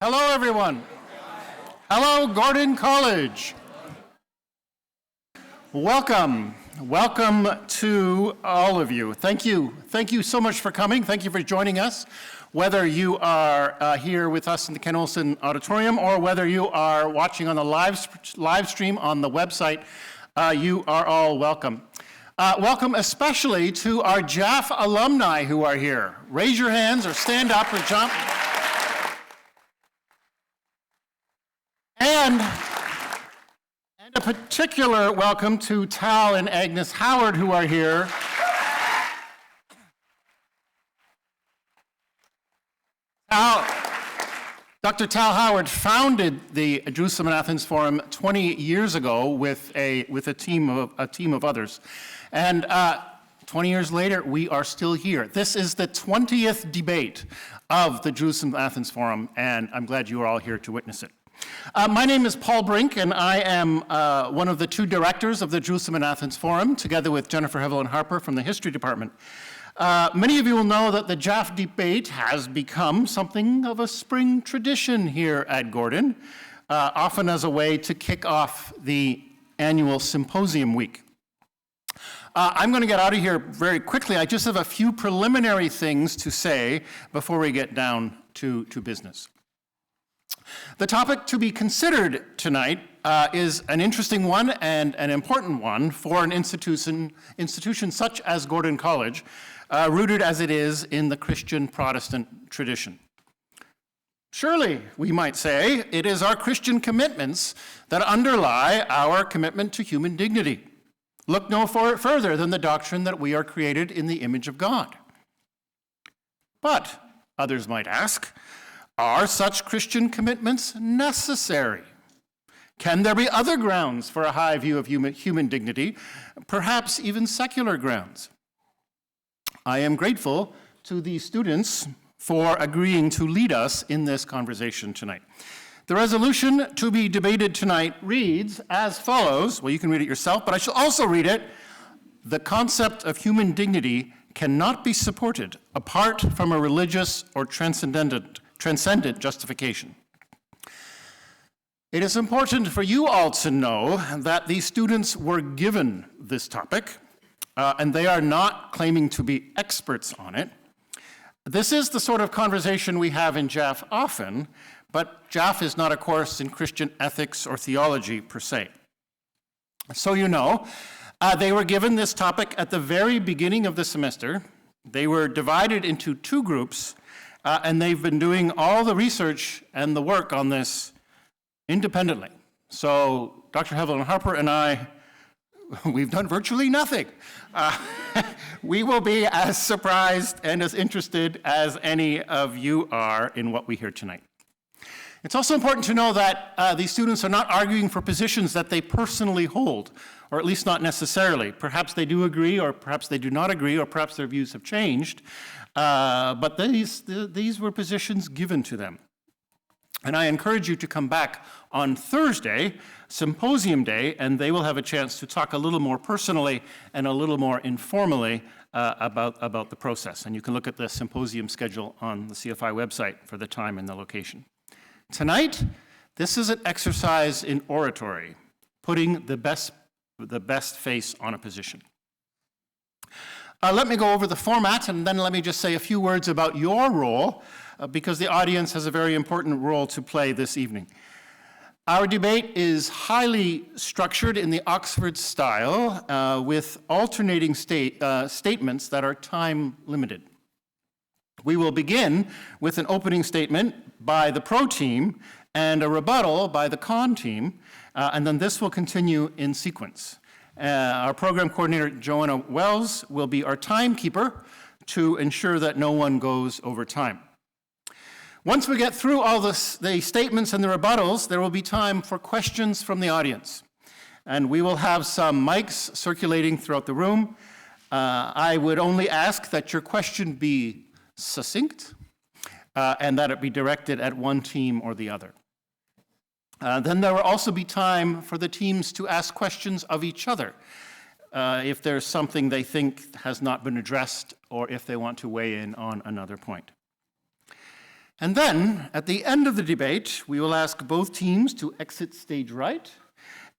Hello, everyone. Hello, Gordon College. Welcome. Welcome to all of you. Thank you. Thank you so much for coming. Thank you for joining us. Whether you are here with us in the Ken Olson Auditorium or whether you are watching on the live stream on the website, you are all welcome. Welcome especially to our JAF alumni who are here. Raise your hands or stand up or jump. And a particular welcome to Tal and Agnes Howard who are here. Dr. Tal Howard founded the Jerusalem and Athens Forum 20 years ago with a team of others. And 20 years later, we are still here. This is the 20th debate of the Jerusalem and Athens Forum, and I'm glad you are all here to witness it. My name is Paul Brink, and I am one of the two directors of the Jerusalem and Athens Forum, together with Jennifer Hevelin Harper from the History Department. Many of you will know that the JAF debate has become something of a spring tradition here at Gordon, often as a way to kick off the annual symposium week. I'm going to get out of here very quickly. I just have a few preliminary things to say before we get down to business. The topic to be considered tonight is an interesting one and an important one for an institution such as Gordon College, rooted as it is in the Christian Protestant tradition. Surely, we might say, it is our Christian commitments that underlie our commitment to human dignity. Look no further than the doctrine that we are created in the image of God. But, others might ask, are such Christian commitments necessary? Can there be other grounds for a high view of human dignity, perhaps even secular grounds? I am grateful to the students for agreeing to lead us in this conversation tonight. The resolution to be debated tonight reads as follows. Well, you can read it yourself, but I shall also read it. The concept of human dignity cannot be supported apart from a religious or transcendent justification. It is important for you all to know that these students were given this topic, and they are not claiming to be experts on it. This is the sort of conversation we have in JAF often, but JAF is not a course in Christian ethics or theology per se. So you know, they were given this topic at the very beginning of the semester. They were divided into two groups, and they've been doing all the research and the work on this independently. So Dr. Hevelin Harper and I, we've done virtually nothing. We will be as surprised and as interested as any of you are in what we hear tonight. It's also important to know that these students are not arguing for positions that they personally hold, or at least not necessarily. Perhaps they do agree, or perhaps they do not agree, or perhaps their views have changed. But these were positions given to them. And I encourage you to come back on Thursday, Symposium Day, and they will have a chance to talk a little more personally and a little more informally about the process. And you can look at the symposium schedule on the CFI website for the time and the location. Tonight, this is an exercise in oratory, putting the best face on a position. Let me go over the format, and then let me just say a few words about your role, because the audience has a very important role to play this evening. Our debate is highly structured in the Oxford style, with alternating statements that are time limited. We will begin with an opening statement by the pro team and a rebuttal by the con team, and then this will continue in sequence. Our program coordinator, Joanna Wells, will be our timekeeper to ensure that no one goes over time. Once we get through all the statements and the rebuttals, there will be time for questions from the audience. And we will have some mics circulating throughout the room. I would only ask that your question be succinct and that it be directed at one team or the other. Then there will also be time for the teams to ask questions of each other if there's something they think has not been addressed or if they want to weigh in on another point. And then, at the end of the debate, we will ask both teams to exit stage right,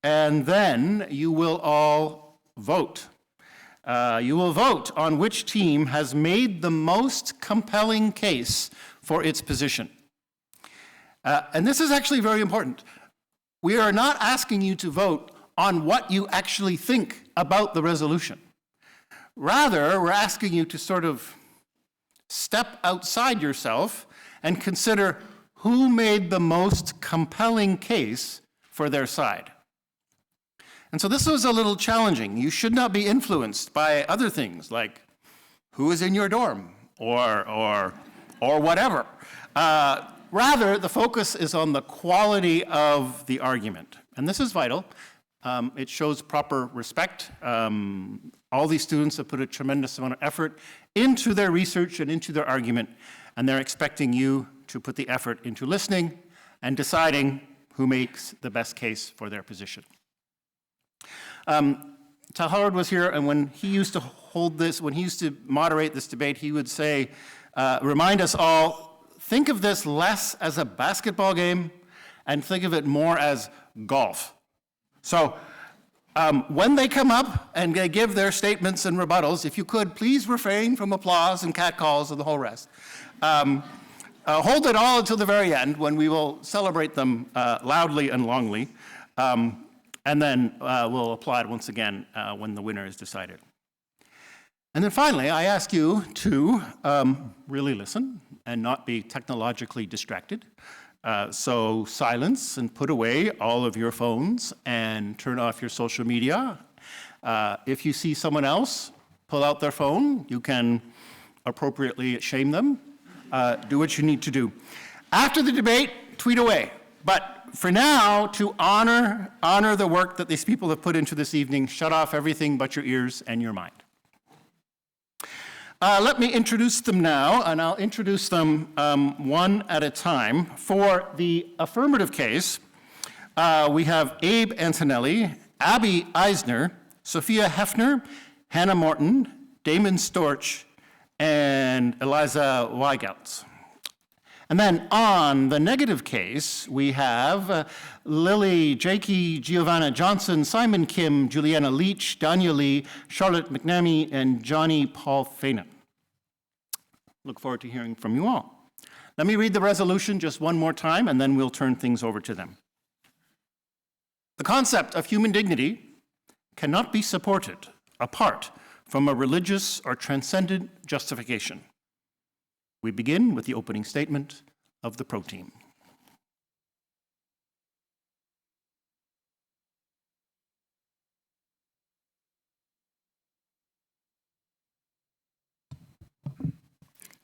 and then you will all vote. You will vote on which team has made the most compelling case for its position. And this is actually very important. We are not asking you to vote on what you actually think about the resolution. Rather, we're asking you to sort of step outside yourself and consider who made the most compelling case for their side. And so this was a little challenging. You should not be influenced by other things like who is in your dorm or whatever. Rather, the focus is on the quality of the argument. And this is vital. It shows proper respect. All these students have put a tremendous amount of effort into their research and into their argument, and they're expecting you to put the effort into listening and deciding who makes the best case for their position. Tal Howard was here, and when he used to moderate this debate, he would say, remind us all, think of this less as a basketball game and think of it more as golf. So when they come up and they give their statements and rebuttals, if you could, please refrain from applause and catcalls and the whole rest. Hold it all until the very end when we will celebrate them loudly and longly. And then we'll applaud once again when the winner is decided. And then finally, I ask you to really listen and not be technologically distracted. So silence and put away all of your phones and turn off your social media. If you see someone else pull out their phone, you can appropriately shame them. Do what you need to do. After the debate, tweet away. But for now, to honor the work that these people have put into this evening, shut off everything but your ears and your mind. Let me introduce them now, and I'll introduce them one at a time. For the affirmative case, we have Abe Antonelli, Abby Eisner, Sophia Hefner, Hannah Morton, Damon Storch, and Eliza Weigelt. And then on the negative case, we have Lily Jakey, Giovanna Johnson, Simon Kim, Juliana Leach, Danya Lee, Charlotte McNamee, and Johnny Paul Fanon. Look forward to hearing from you all. Let me read the resolution just one more time, and then we'll turn things over to them. The concept of human dignity cannot be supported apart from a religious or transcendent justification. We begin with the opening statement of the pro team.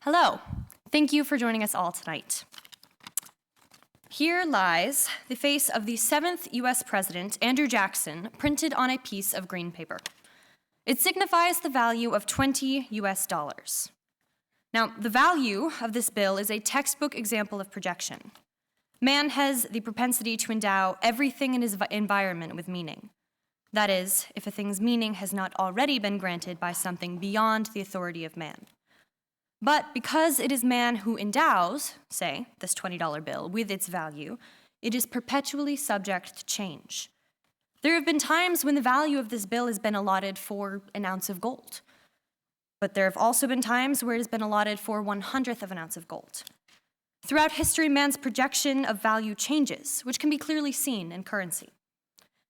Hello. Thank you for joining us all tonight. Here lies the face of the 7th U.S. President, Andrew Jackson, printed on a piece of green paper. It signifies the value of $20 US. Now, the value of this bill is a textbook example of projection. Man has the propensity to endow everything in his environment with meaning. That is, if a thing's meaning has not already been granted by something beyond the authority of man. But because it is man who endows, say, this $20 bill with its value, it is perpetually subject to change. There have been times when the value of this bill has been allotted for an ounce of gold. But there have also been times where it has been allotted for 1/100th of an ounce of gold. Throughout history, man's projection of value changes, which can be clearly seen in currency.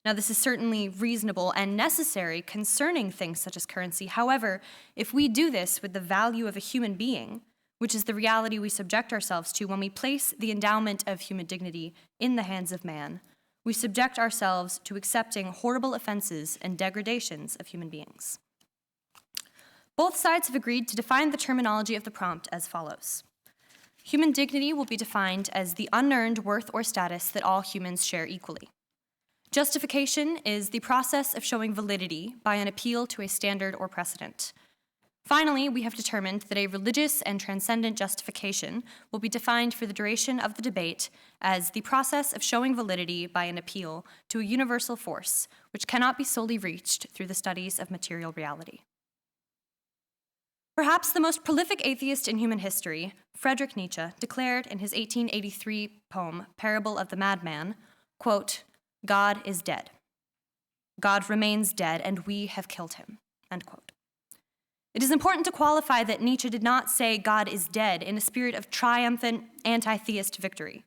Now, this is certainly reasonable and necessary concerning things such as currency. However, if we do this with the value of a human being, which is the reality we subject ourselves to when we place the endowment of human dignity in the hands of man, we subject ourselves to accepting horrible offenses and degradations of human beings. Both sides have agreed to define the terminology of the prompt as follows. Human dignity will be defined as the unearned worth or status that all humans share equally. Justification is the process of showing validity by an appeal to a standard or precedent. Finally, we have determined that a religious and transcendent justification will be defined for the duration of the debate as the process of showing validity by an appeal to a universal force, which cannot be solely reached through the studies of material reality. Perhaps the most prolific atheist in human history, Friedrich Nietzsche, declared in his 1883 poem, Parable of the Madman, quote, "God is dead. God remains dead, and we have killed him," end quote. It is important to qualify that Nietzsche did not say God is dead in a spirit of triumphant anti-theist victory.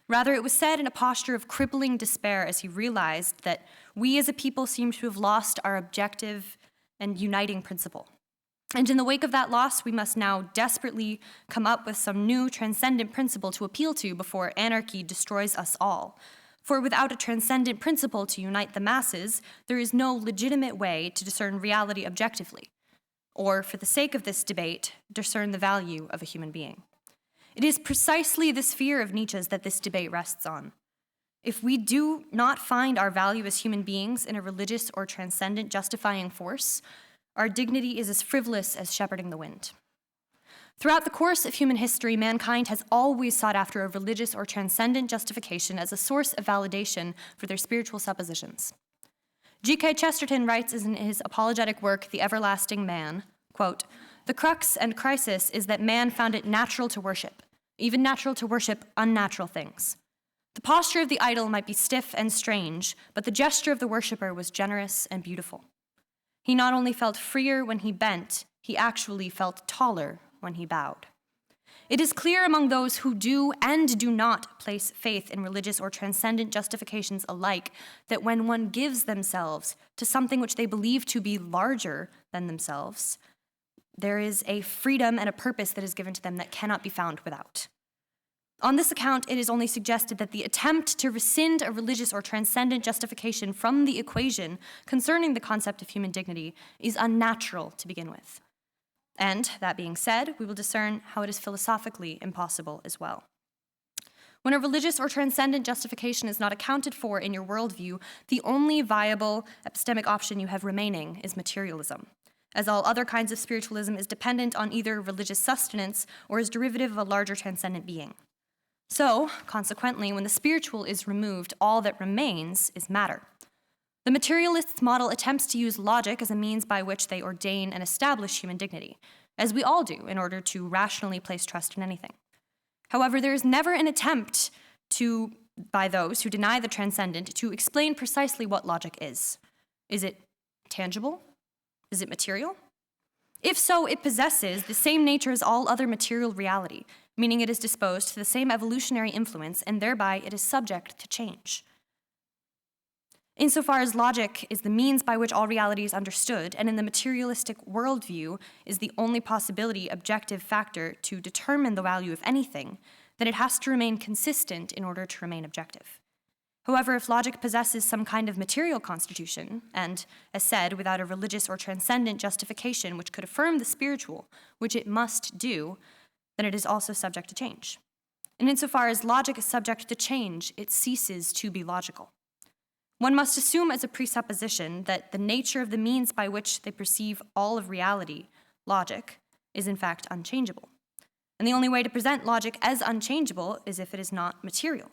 Rather, it was said in a posture of crippling despair as he realized that we as a people seem to have lost our objective and uniting principle. And in the wake of that loss, we must now desperately come up with some new transcendent principle to appeal to before anarchy destroys us all. For without a transcendent principle to unite the masses, there is no legitimate way to discern reality objectively, or, for the sake of this debate, discern the value of a human being. It is precisely this fear of Nietzsche's that this debate rests on. If we do not find our value as human beings in a religious or transcendent justifying force, our dignity is as frivolous as shepherding the wind. Throughout the course of human history, mankind has always sought after a religious or transcendent justification as a source of validation for their spiritual suppositions. G.K. Chesterton writes in his apologetic work, The Everlasting Man, quote, "The crux and crisis is that man found it natural to worship, even natural to worship unnatural things. The posture of the idol might be stiff and strange, but the gesture of the worshiper was generous and beautiful. He not only felt freer when he bent, he actually felt taller when he bowed. It is clear among those who do and do not place faith in religious or transcendent justifications alike that when one gives themselves to something which they believe to be larger than themselves, there is a freedom and a purpose that is given to them that cannot be found without. On this account, it is only suggested that the attempt to rescind a religious or transcendent justification from the equation concerning the concept of human dignity is unnatural to begin with. And, that being said, we will discern how it is philosophically impossible as well. When a religious or transcendent justification is not accounted for in your worldview, the only viable epistemic option you have remaining is materialism, as all other kinds of spiritualism is dependent on either religious sustenance or is derivative of a larger transcendent being. So, consequently, when the spiritual is removed, all that remains is matter. The materialist's model attempts to use logic as a means by which they ordain and establish human dignity, as we all do in order to rationally place trust in anything. However, there is never an attempt by those who deny the transcendent to explain precisely what logic is. Is it tangible? Is it material? If so, it possesses the same nature as all other material reality, meaning it is disposed to the same evolutionary influence, and thereby it is subject to change. Insofar as logic is the means by which all reality is understood, and in the materialistic worldview is the only possibility objective factor to determine the value of anything, then it has to remain consistent in order to remain objective. However, if logic possesses some kind of material constitution, and, as said, without a religious or transcendent justification which could affirm the spiritual, which it must do, then it is also subject to change. And insofar as logic is subject to change, it ceases to be logical. One must assume as a presupposition that the nature of the means by which they perceive all of reality, logic, is in fact unchangeable. And the only way to present logic as unchangeable is if it is not material,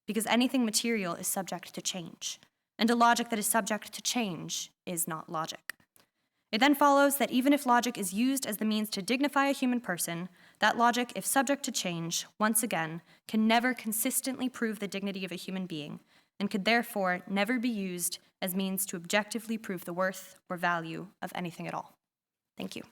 because anything material is subject to change, and a logic that is subject to change is not logic. It then follows that even if logic is used as the means to dignify a human person, that logic, if subject to change, once again, can never consistently prove the dignity of a human being, and could therefore never be used as means to objectively prove the worth or value of anything at all. Thank you.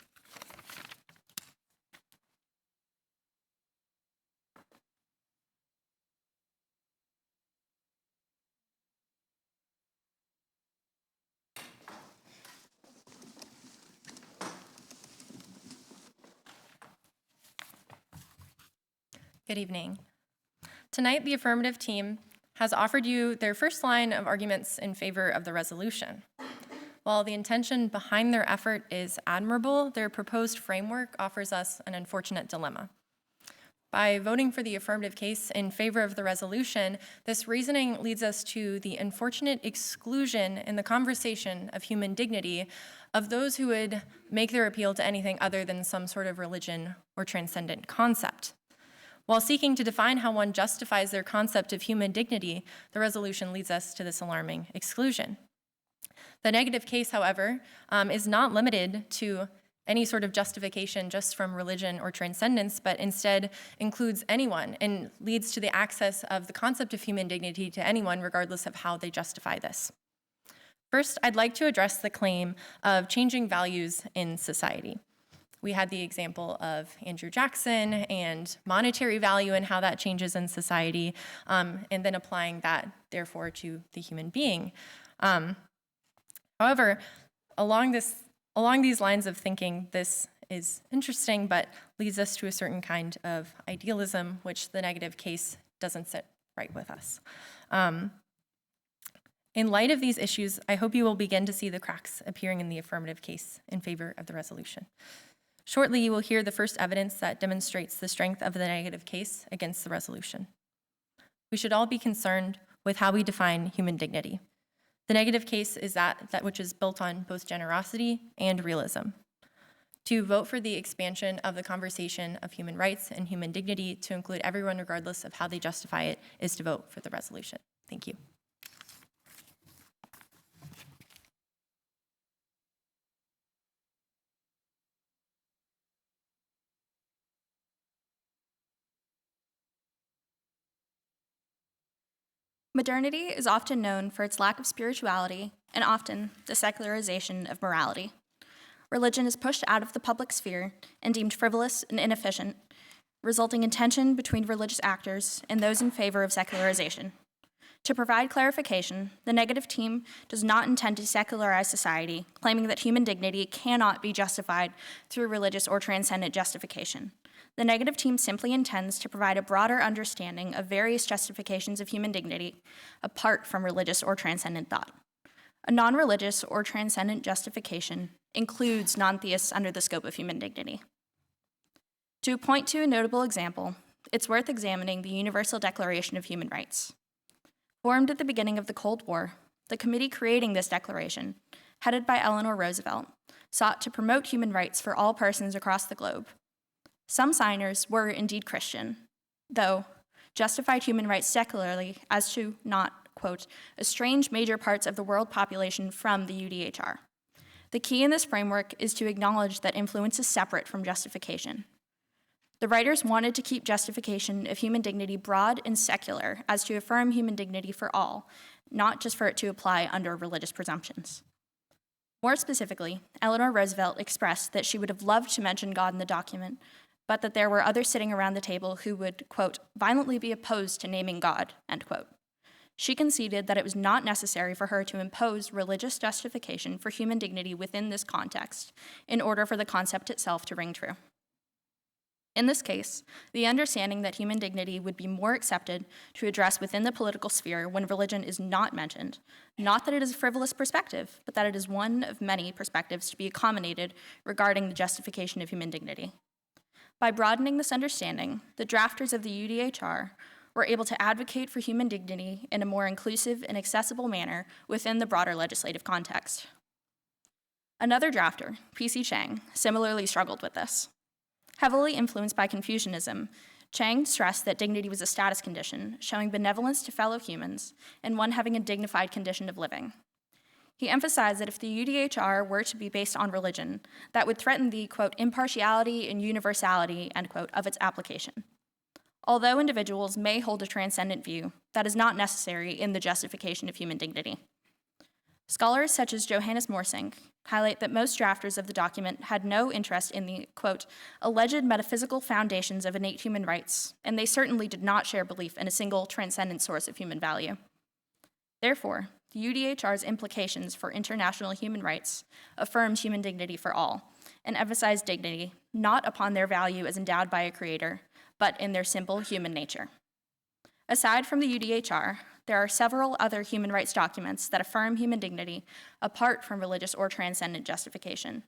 Good evening. Tonight, the affirmative team has offered you their first line of arguments in favor of the resolution. While the intention behind their effort is admirable, their proposed framework offers us an unfortunate dilemma. By voting for the affirmative case in favor of the resolution, this reasoning leads us to the unfortunate exclusion in the conversation of human dignity of those who would make their appeal to anything other than some sort of religion or transcendent concept. While seeking to define how one justifies their concept of human dignity, the resolution leads us to this alarming exclusion. The negative case, however, is not limited to any sort of justification just from religion or transcendence, but instead includes anyone and leads to the access of the concept of human dignity to anyone, regardless of how they justify this. First, I'd like to address the claim of changing values in society. We had the example of Andrew Jackson and monetary value and how that changes in society, and then applying that, therefore, to the human being. However, along these lines of thinking, this is interesting, but leads us to a certain kind of idealism, which the negative case doesn't sit right with us. In light of these issues, I hope you will begin to see the cracks appearing in the affirmative case in favor of the resolution. Shortly, you will hear the first evidence that demonstrates the strength of the negative case against the resolution. We should all be concerned with how we define human dignity. The negative case is that which is built on both generosity and realism. To vote for the expansion of the conversation of human rights and human dignity to include everyone regardless of how they justify it is to vote for the resolution. Thank you. Modernity is often known for its lack of spirituality and often the secularization of morality. Religion is pushed out of the public sphere and deemed frivolous and inefficient, resulting in tension between religious actors and those in favor of secularization. To provide clarification, the negative team does not intend to secularize society, claiming that human dignity cannot be justified through religious or transcendent justification. The negative team simply intends to provide a broader understanding of various justifications of human dignity apart from religious or transcendent thought. A non-religious or transcendent justification includes non-theists under the scope of human dignity. To point to a notable example, it's worth examining the Universal Declaration of Human Rights. Formed at the beginning of the Cold War, the committee creating this declaration, headed by Eleanor Roosevelt, sought to promote human rights for all persons across the globe. Some signers were indeed Christian, though justified human rights secularly as to not, quote, estrange major parts of the world population from the UDHR. The key in this framework is to acknowledge that influence is separate from justification. The writers wanted to keep justification of human dignity broad and secular as to affirm human dignity for all, not just for it to apply under religious presumptions. More specifically, Eleanor Roosevelt expressed that she would have loved to mention God in the document, but that there were others sitting around the table who would, quote, violently be opposed to naming God, end quote. She conceded that it was not necessary for her to impose religious justification for human dignity within this context in order for the concept itself to ring true. In this case, the understanding that human dignity would be more accepted to address within the political sphere when religion is not mentioned, not that it is a frivolous perspective, but that it is one of many perspectives to be accommodated regarding the justification of human dignity. By broadening this understanding, the drafters of the UDHR were able to advocate for human dignity in a more inclusive and accessible manner within the broader legislative context. Another drafter, P.C. Chang, similarly struggled with this. Heavily influenced by Confucianism, Chang stressed that dignity was a status condition, showing benevolence to fellow humans, and one having a dignified condition of living. He emphasized that if the UDHR were to be based on religion, that would threaten the, quote, impartiality and universality, end quote, of its application. Although individuals may hold a transcendent view, that is not necessary in the justification of human dignity. Scholars such as Johannes Morsink highlight that most drafters of the document had no interest in the, quote, alleged metaphysical foundations of innate human rights, and they certainly did not share belief in a single transcendent source of human value. Therefore, the UDHR's implications for international human rights affirms human dignity for all, and emphasize dignity not upon their value as endowed by a creator, but in their simple human nature. Aside from the UDHR, there are several other human rights documents that affirm human dignity apart from religious or transcendent justification.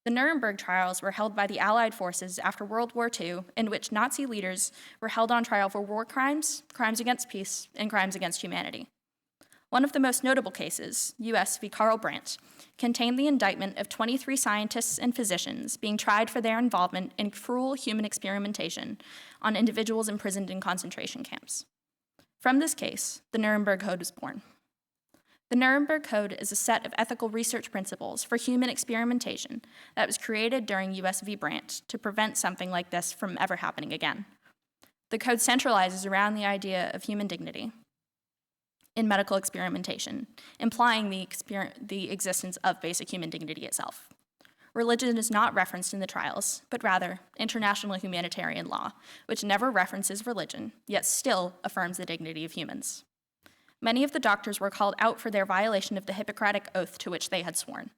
The Nuremberg trials were held by the Allied forces after World War II, in which Nazi leaders were held on trial for war crimes, crimes against peace, and crimes against humanity. One of the most notable cases, U.S. v. Karl Brandt, contained the indictment of 23 scientists and physicians being tried for their involvement in cruel human experimentation on individuals imprisoned in concentration camps. From this case, the Nuremberg Code was born. The Nuremberg Code is a set of ethical research principles for human experimentation that was created during US v. Brandt to prevent something like this from ever happening again. The code centralizes around the idea of human dignity in medical experimentation, implying the existence of basic human dignity itself. Religion is not referenced in the trials, but rather international humanitarian law, which never references religion, yet still affirms the dignity of humans. Many of the doctors were called out for their violation of the Hippocratic oath to which they had sworn.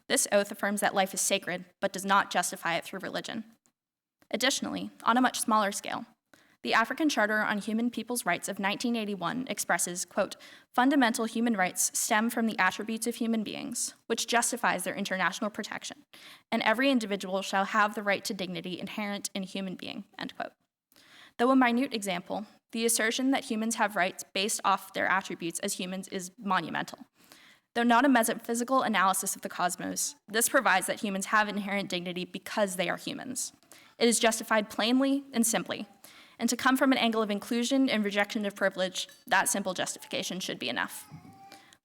This oath affirms that life is sacred, but does not justify it through religion. Additionally, on a much smaller scale, the African Charter on Human People's Rights of 1981 expresses, quote, fundamental human rights stem from the attributes of human beings, which justifies their international protection, and every individual shall have the right to dignity inherent in human being, end quote. Though a minute example, the assertion that humans have rights based off their attributes as humans is monumental. Though not a metaphysical analysis of the cosmos, this provides that humans have inherent dignity because they are humans. It is justified plainly and simply, and to come from an angle of inclusion and rejection of privilege, that simple justification should be enough.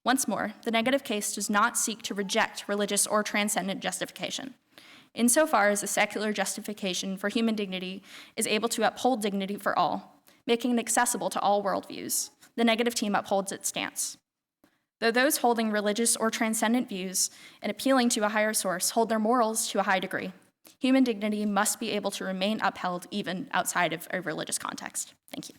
Once more, the negative case does not seek to reject religious or transcendent justification. Insofar as the secular justification for human dignity is able to uphold dignity for all, making it accessible to all worldviews, the negative team upholds its stance. Though those holding religious or transcendent views and appealing to a higher source hold their morals to a high degree, human dignity must be able to remain upheld even outside of a religious context. Thank you.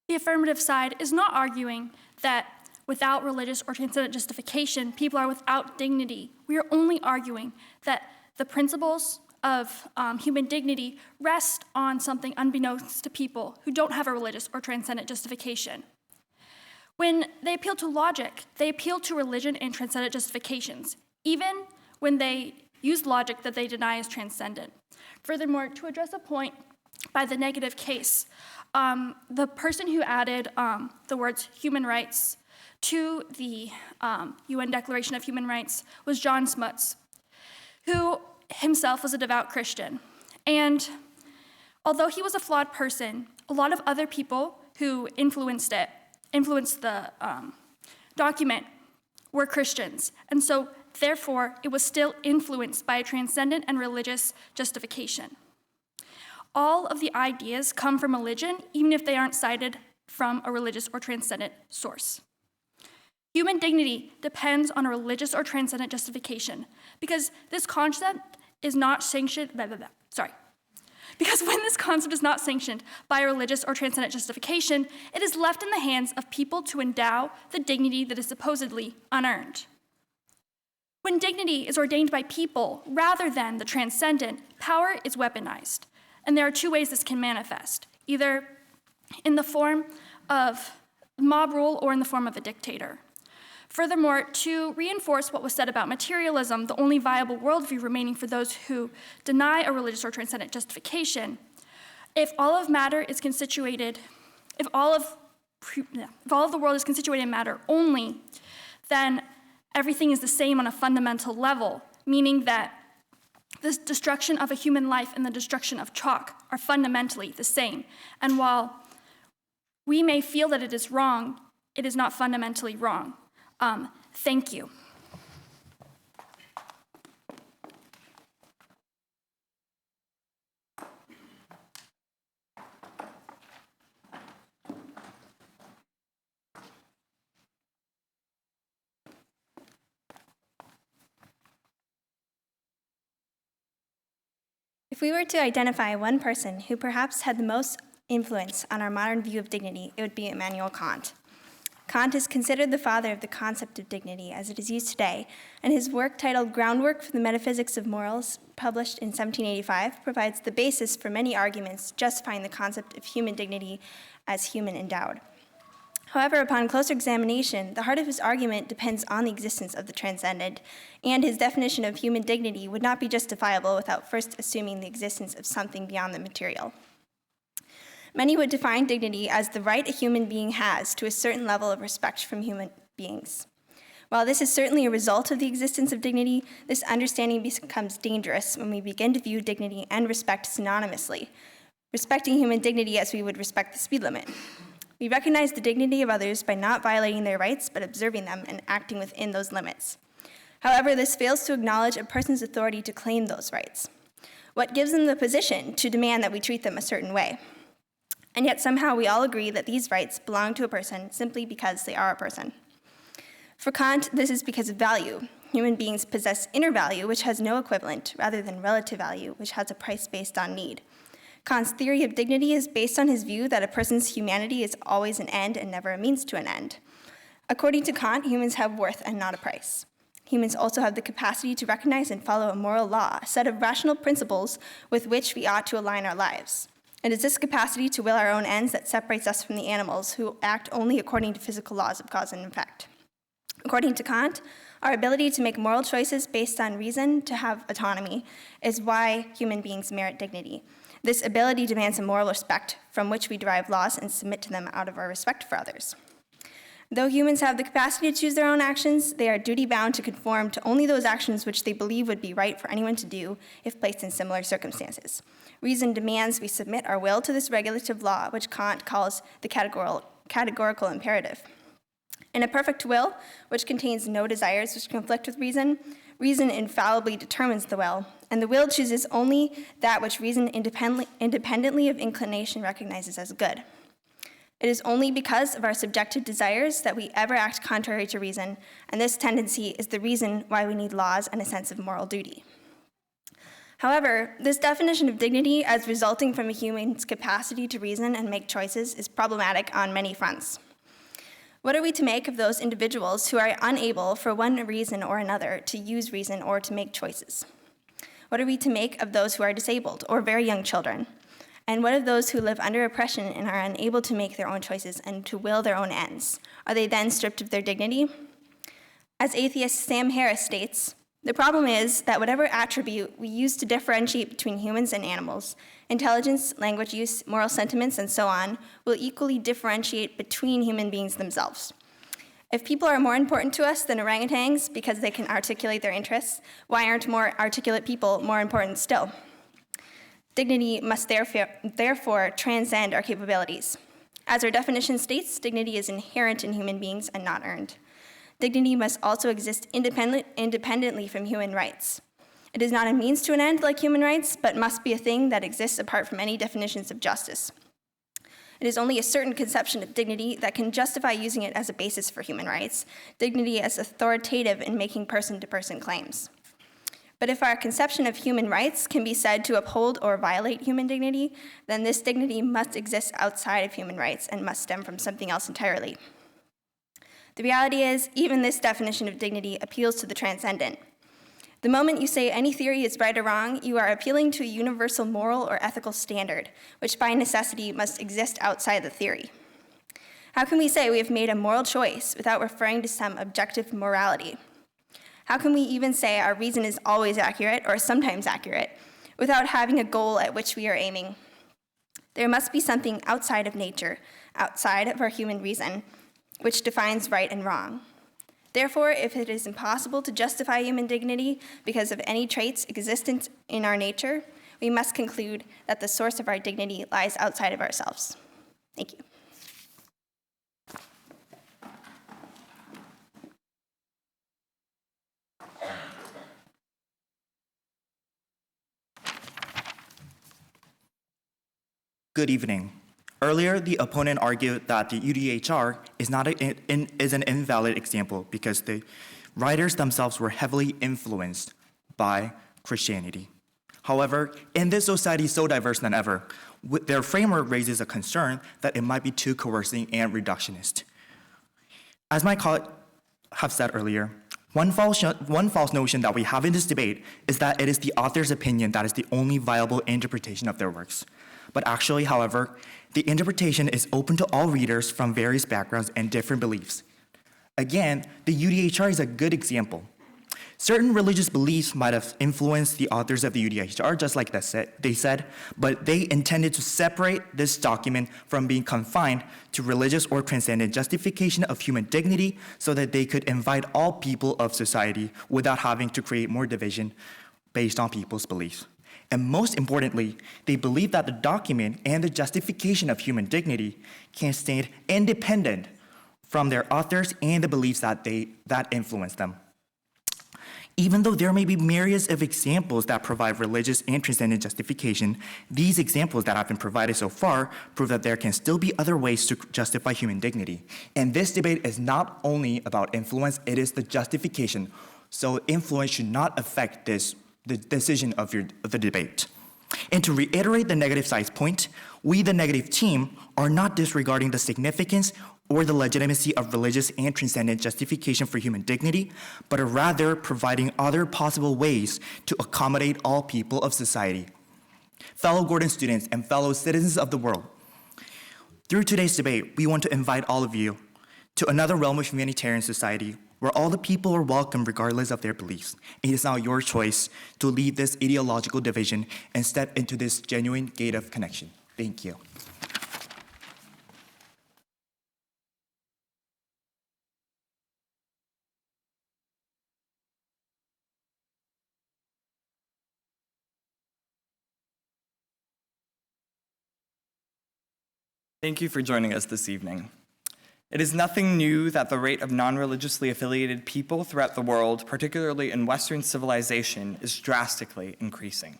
The affirmative side is not arguing that without religious or transcendent justification, people are without dignity. We are only arguing that the principles of human dignity rest on something unbeknownst to people who don't have a religious or transcendent justification. When they appeal to logic, they appeal to religion and transcendent justifications, even when they use logic that they deny is transcendent. Furthermore, to address a point by the negative case, the person who added the words human rights to the UN Declaration of Human Rights was John Smuts, who himself was a devout Christian. And although he was a flawed person, a lot of other people who influenced the document were Christians. And so, therefore, it was still influenced by a transcendent and religious justification. All of the ideas come from religion, even if they aren't cited from a religious or transcendent source. Human dignity depends on a religious or transcendent justification because this concept is not sanctioned, Because when this concept is not sanctioned by a religious or transcendent justification, it is left in the hands of people to endow the dignity that is supposedly unearned. When dignity is ordained by people rather than the transcendent, power is weaponized. And there are two ways this can manifest, either in the form of mob rule or in the form of a dictator. Furthermore, to reinforce what was said about materialism, the only viable worldview remaining for those who deny a religious or transcendent justification, if all of matter is constituted, if all of the world is constituted in matter only, then everything is the same on a fundamental level, meaning that the destruction of a human life and the destruction of chalk are fundamentally the same. And while we may feel that it is wrong, it is not fundamentally wrong. Thank you. If we were to identify one person who perhaps had the most influence on our modern view of dignity, it would be Immanuel Kant. Kant is considered the father of the concept of dignity as it is used today, and his work titled Groundwork for the Metaphysics of Morals, published in 1785, provides the basis for many arguments justifying the concept of human dignity as human endowed. However, upon closer examination, the heart of his argument depends on the existence of the transcendent, and his definition of human dignity would not be justifiable without first assuming the existence of something beyond the material. Many would define dignity as the right a human being has to a certain level of respect from human beings. While this is certainly a result of the existence of dignity, this understanding becomes dangerous when we begin to view dignity and respect synonymously, respecting human dignity as we would respect the speed limit. We recognize the dignity of others by not violating their rights, but observing them and acting within those limits. However, this fails to acknowledge a person's authority to claim those rights. What gives them the position to demand that we treat them a certain way? And yet somehow we all agree that these rights belong to a person simply because they are a person. For Kant, this is because of value. Human beings possess inner value, which has no equivalent, rather than relative value, which has a price based on need. Kant's theory of dignity is based on his view that a person's humanity is always an end and never a means to an end. According to Kant, humans have worth and not a price. Humans also have the capacity to recognize and follow a moral law, a set of rational principles with which we ought to align our lives. It is this capacity to will our own ends that separates us from the animals who act only according to physical laws of cause and effect. According to Kant, our ability to make moral choices based on reason, to have autonomy, is why human beings merit dignity. This ability demands a moral respect from which we derive laws and submit to them out of our respect for others. Though humans have the capacity to choose their own actions, they are duty-bound to conform to only those actions which they believe would be right for anyone to do if placed in similar circumstances. Reason demands we submit our will to this regulative law, which Kant calls the categorical imperative. In a perfect will, which contains no desires which conflict with reason, reason infallibly determines the will, and the will chooses only that which reason independently of inclination recognizes as good. It is only because of our subjective desires that we ever act contrary to reason, and this tendency is the reason why we need laws and a sense of moral duty. However, this definition of dignity as resulting from a human's capacity to reason and make choices is problematic on many fronts. What are we to make of those individuals who are unable, for one reason or another, to use reason or to make choices? What are we to make of those who are disabled or very young children? And what of those who live under oppression and are unable to make their own choices and to will their own ends? Are they then stripped of their dignity? As atheist Sam Harris states, the problem is that whatever attribute we use to differentiate between humans and animals, intelligence, language use, moral sentiments, and so on, will equally differentiate between human beings themselves. If people are more important to us than orangutans because they can articulate their interests, why aren't more articulate people more important still? Dignity must therefore transcend our capabilities. As our definition states, dignity is inherent in human beings and not earned. Dignity must also exist independently from human rights. It is not a means to an end like human rights, but must be a thing that exists apart from any definitions of justice. It is only a certain conception of dignity that can justify using it as a basis for human rights, dignity as authoritative in making person-to-person claims. But if our conception of human rights can be said to uphold or violate human dignity, then this dignity must exist outside of human rights and must stem from something else entirely. The reality is, even this definition of dignity appeals to the transcendent. The moment you say any theory is right or wrong, you are appealing to a universal moral or ethical standard, which by necessity must exist outside the theory. How can we say we have made a moral choice without referring to some objective morality? How can we even say our reason is always accurate or sometimes accurate without having a goal at which we are aiming? There must be something outside of nature, outside of our human reason, which defines right and wrong. Therefore, if it is impossible to justify human dignity because of any traits existent in our nature, we must conclude that the source of our dignity lies outside of ourselves. Thank you. Good evening. Earlier, the opponent argued that the UDHR is an invalid example because the writers themselves were heavily influenced by Christianity. However, in this society so diverse than ever, their framework raises a concern that it might be too coercing and reductionist. As my colleagues have said earlier, one false notion that we have in this debate is that it is the author's opinion that is the only viable interpretation of their works. But actually, however, the interpretation is open to all readers from various backgrounds and different beliefs. Again, the UDHR is a good example. Certain religious beliefs might have influenced the authors of the UDHR, just like they said, but they intended to separate this document from being confined to religious or transcendent justification of human dignity so that they could invite all people of society without having to create more division based on people's beliefs. And most importantly, they believe that the document and the justification of human dignity can stand independent from their authors and the beliefs that influence them. Even though there may be myriads of examples that provide religious and transcendent justification, these examples that have been provided so far prove that there can still be other ways to justify human dignity. And this debate is not only about influence, it is the justification. So influence should not affect the decision of the debate. And to reiterate the negative side's point, we, the negative team, are not disregarding the significance or the legitimacy of religious and transcendent justification for human dignity, but are rather providing other possible ways to accommodate all people of society. Fellow Gordon students and fellow citizens of the world, through today's debate, we want to invite all of you to another realm of humanitarian society where all the people are welcome regardless of their beliefs. It is now your choice to leave this ideological division and step into this genuine gate of connection. Thank you. Thank you for joining us this evening. It is nothing new that the rate of non-religiously affiliated people throughout the world, particularly in Western civilization, is drastically increasing.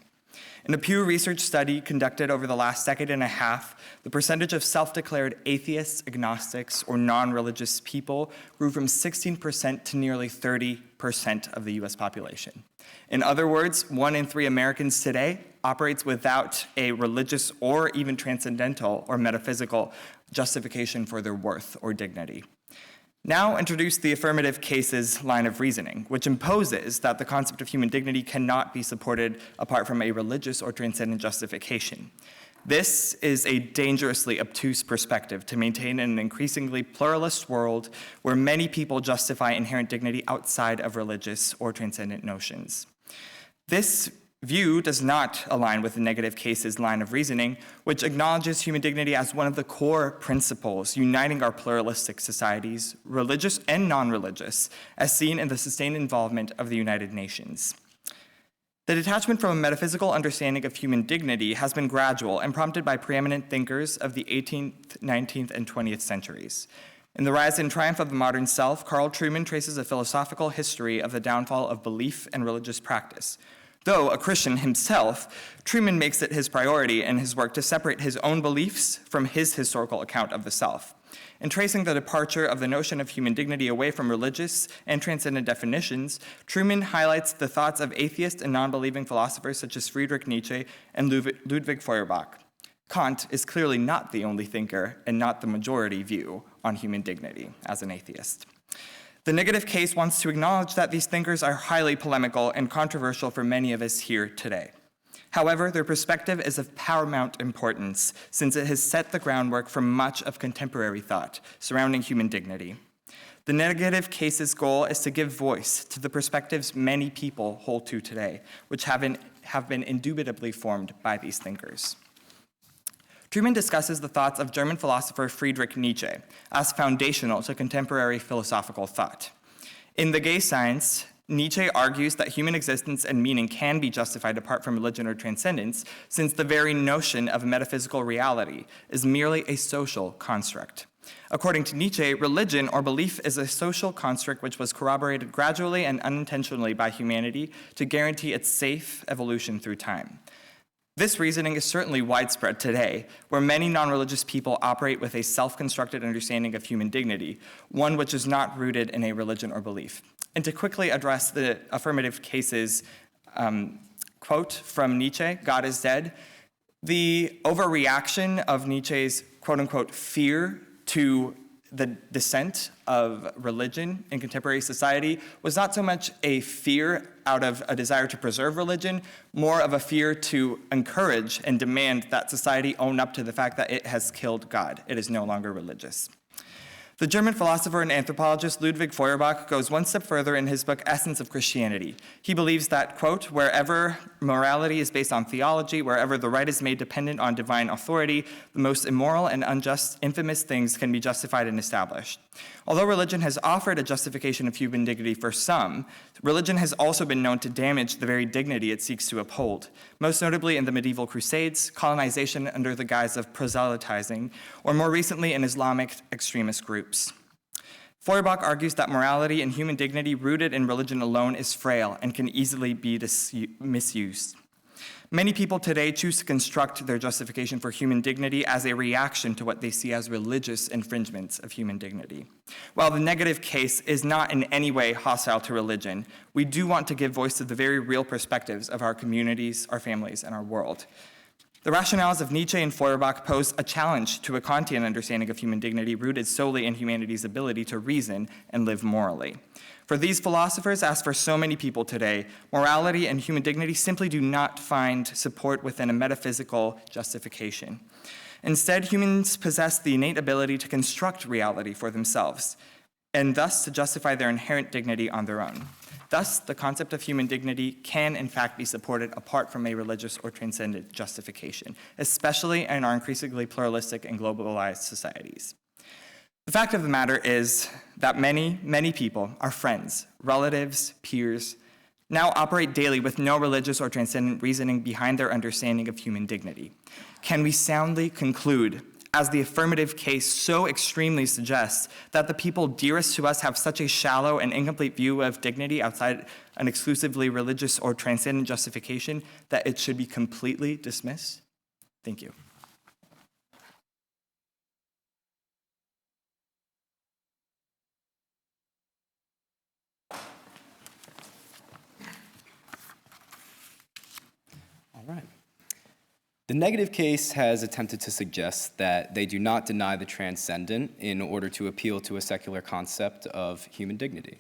In a Pew Research study conducted over the last decade and a half, the percentage of self-declared atheists, agnostics, or non-religious people grew from 16% to nearly 30% of the US population. In other words, 1 in 3 Americans today operates without a religious or even transcendental or metaphysical justification for their worth or dignity. Now introduce the affirmative cases line of reasoning, which imposes that the concept of human dignity cannot be supported apart from a religious or transcendent justification. This is a dangerously obtuse perspective to maintain in an increasingly pluralist world where many people justify inherent dignity outside of religious or transcendent notions. This view does not align with the negative cases line of reasoning, which acknowledges human dignity as one of the core principles uniting our pluralistic societies, religious and non-religious, as seen in the sustained involvement of the United Nations. The detachment from a metaphysical understanding of human dignity has been gradual and prompted by preeminent thinkers of the 18th, 19th, and 20th centuries. In The Rise and Triumph of the Modern Self, Carl Trueman traces a philosophical history of the downfall of belief and religious practice. Though a Christian himself, Trueman makes it his priority in his work to separate his own beliefs from his historical account of the self. In tracing the departure of the notion of human dignity away from religious and transcendent definitions, Trueman highlights the thoughts of atheist and non-believing philosophers such as Friedrich Nietzsche and Ludwig Feuerbach. Kant is clearly not the only thinker and not the majority view on human dignity as an atheist. The negative case wants to acknowledge that these thinkers are highly polemical and controversial for many of us here today. However, their perspective is of paramount importance since it has set the groundwork for much of contemporary thought surrounding human dignity. The negative case's goal is to give voice to the perspectives many people hold to today, which have been indubitably formed by these thinkers. Trueman discusses the thoughts of German philosopher Friedrich Nietzsche as foundational to contemporary philosophical thought. In The Gay Science, Nietzsche argues that human existence and meaning can be justified apart from religion or transcendence, since the very notion of metaphysical reality is merely a social construct. According to Nietzsche, religion or belief is a social construct which was corroborated gradually and unintentionally by humanity to guarantee its safe evolution through time. This reasoning is certainly widespread today, where many non-religious people operate with a self-constructed understanding of human dignity, one which is not rooted in a religion or belief. And to quickly address the affirmative cases quote from Nietzsche, God is dead, the overreaction of Nietzsche's quote-unquote fear to the descent of religion in contemporary society was not so much a fear out of a desire to preserve religion, more of a fear to encourage and demand that society own up to the fact that it has killed God. It is no longer religious. The German philosopher and anthropologist Ludwig Feuerbach goes one step further in his book, Essence of Christianity. He believes that, quote, wherever morality is based on theology, wherever the right is made dependent on divine authority, the most immoral and unjust, infamous things can be justified and established. Although religion has offered a justification of human dignity for some, religion has also been known to damage the very dignity it seeks to uphold, most notably in the medieval Crusades, colonization under the guise of proselytizing, or more recently in Islamic extremist groups. Feuerbach argues that morality and human dignity rooted in religion alone is frail and can easily be misused. Many people today choose to construct their justification for human dignity as a reaction to what they see as religious infringements of human dignity. While the negative case is not in any way hostile to religion, we do want to give voice to the very real perspectives of our communities, our families, and our world. The rationales of Nietzsche and Feuerbach pose a challenge to a Kantian understanding of human dignity rooted solely in humanity's ability to reason and live morally. For these philosophers, as for so many people today, morality and human dignity simply do not find support within a metaphysical justification. Instead, humans possess the innate ability to construct reality for themselves, and thus to justify their inherent dignity on their own. Thus, the concept of human dignity can, in fact, be supported apart from a religious or transcendent justification, especially in our increasingly pluralistic and globalized societies. The fact of the matter is that many, many people, our friends, relatives, peers, now operate daily with no religious or transcendent reasoning behind their understanding of human dignity. Can we soundly conclude, as the affirmative case so extremely suggests, that the people dearest to us have such a shallow and incomplete view of dignity outside an exclusively religious or transcendent justification that it should be completely dismissed? Thank you. All right. The negative case has attempted to suggest that they do not deny the transcendent in order to appeal to a secular concept of human dignity.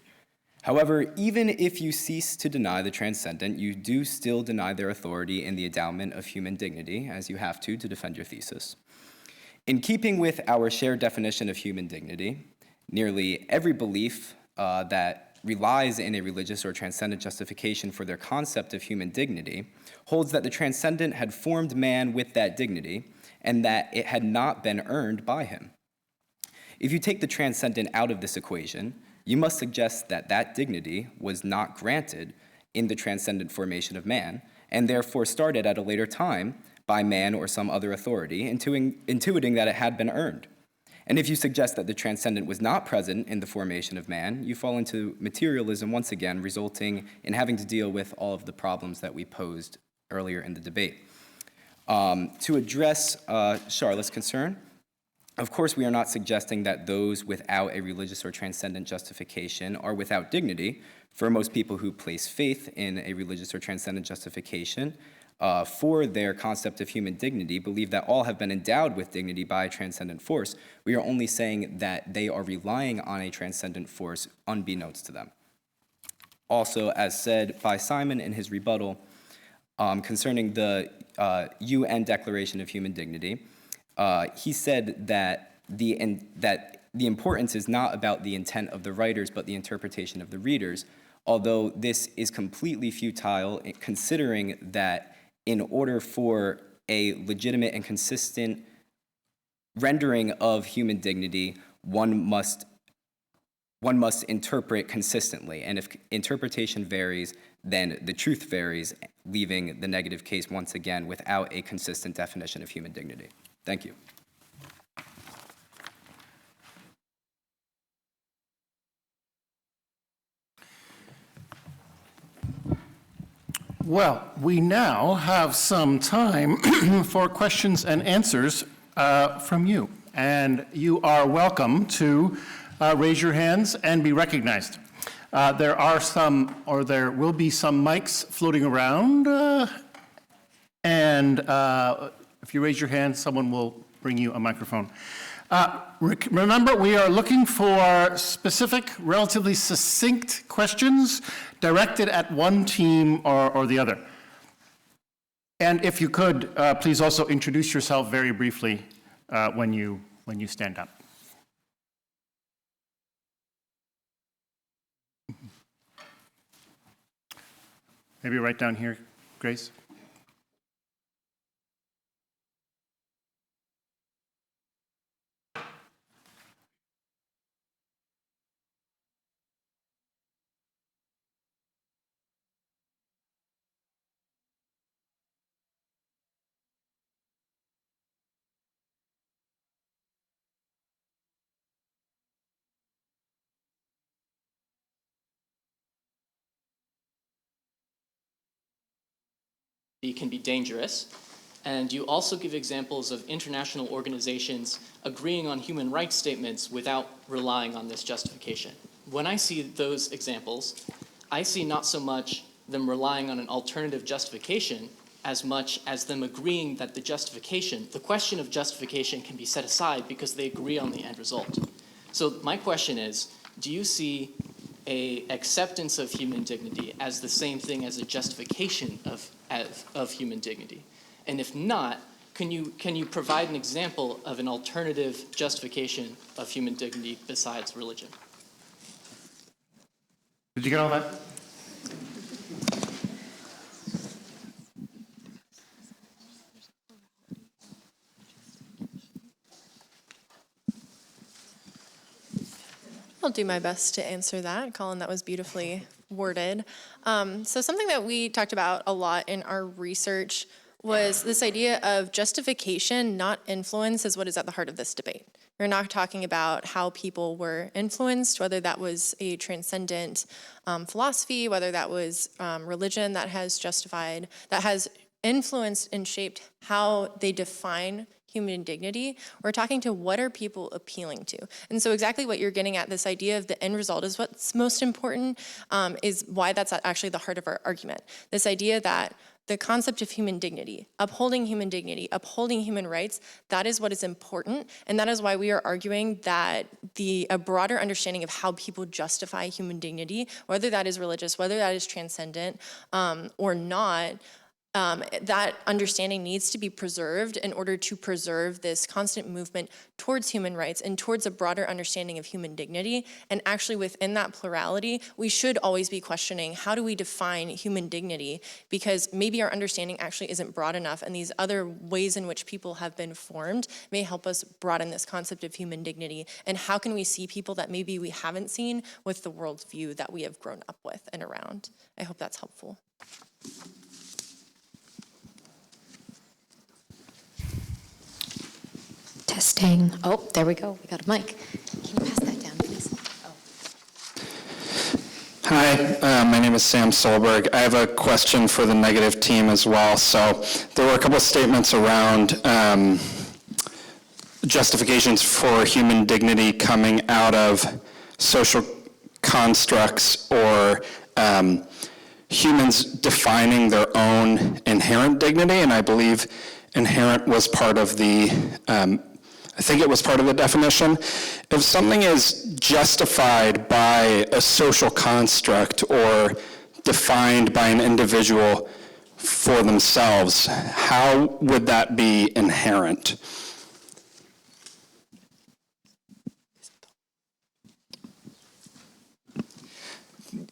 However, even if you cease to deny the transcendent, you do still deny their authority in the endowment of human dignity, as you have to defend your thesis. In keeping with our shared definition of human dignity, nearly every belief that relies in a religious or transcendent justification for their concept of human dignity holds that the transcendent had formed man with that dignity and that it had not been earned by him. If you take the transcendent out of this equation, you must suggest that that dignity was not granted in the transcendent formation of man, and therefore started at a later time by man or some other authority, intuiting that it had been earned. And if you suggest that the transcendent was not present in the formation of man, you fall into materialism once again, resulting in having to deal with all of the problems that we posed earlier in the debate. To address Charlotte's concern, of course we are not suggesting that those without a religious or transcendent justification are without dignity. For most people who place faith in a religious or transcendent justification, for their concept of human dignity, believe that all have been endowed with dignity by a transcendent force. We are only saying that they are relying on a transcendent force unbeknownst to them. Also, as said by Simon in his rebuttal concerning the UN Declaration of Human Dignity, he said that the importance is not about the intent of the writers, but the interpretation of the readers, although this is completely futile, considering that in order for a legitimate and consistent rendering of human dignity, one must interpret consistently. And if interpretation varies, then the truth varies, leaving the negative case once again without a consistent definition of human dignity. Thank you. Well, we now have some time for questions and answers from you. And you are welcome to raise your hands and be recognized. There will be some mics floating around. And if you raise your hand, someone will bring you a microphone. Remember, we are looking for specific, relatively succinct questions directed at one team or the other. And if you could, please also introduce yourself very briefly when you stand up. Maybe right down here, Grace. Can be dangerous. And you also give examples of international organizations agreeing on human rights statements without relying on this justification. When I see those examples, I see not so much them relying on an alternative justification as much as them agreeing that the question of justification can be set aside because they agree on the end result. So my question is, do you see a acceptance of human dignity as the same thing as a justification of human dignity? And if not, can you provide an example of an alternative justification of human dignity besides religion? Did you get all that? I'll do my best to answer that. Colin, that was beautifully worded. So something that we talked about a lot in our research was this idea of justification, not influence, is what is at the heart of this debate. We're not talking about how people were influenced, whether that was a transcendent philosophy, whether that was religion that has influenced and shaped how they define human dignity. We're talking to what are people appealing to. And so exactly what you're getting at, this idea of the end result is what's most important, is why that's actually the heart of our argument. This idea that the concept of human dignity, upholding human rights, that is what is important. And that is why we are arguing that a broader understanding of how people justify human dignity, whether that is religious, whether that is transcendent or not, that understanding needs to be preserved in order to preserve this constant movement towards human rights and towards a broader understanding of human dignity. And actually within that plurality, we should always be questioning, how do we define human dignity? Because maybe our understanding actually isn't broad enough, and these other ways in which people have been formed may help us broaden this concept of human dignity. And how can we see people that maybe we haven't seen with the worldview that we have grown up with and around? I hope that's helpful. Testing. Oh, there we go. We got a mic. Can you pass that down, please? Hi, my name is Sam Solberg. I have a question for the negative team as well. So there were a couple of statements around justifications for human dignity coming out of social constructs or humans defining their own inherent dignity, and I believe inherent was part of the I think it was part of the definition. If something is justified by a social construct or defined by an individual for themselves, how would that be inherent?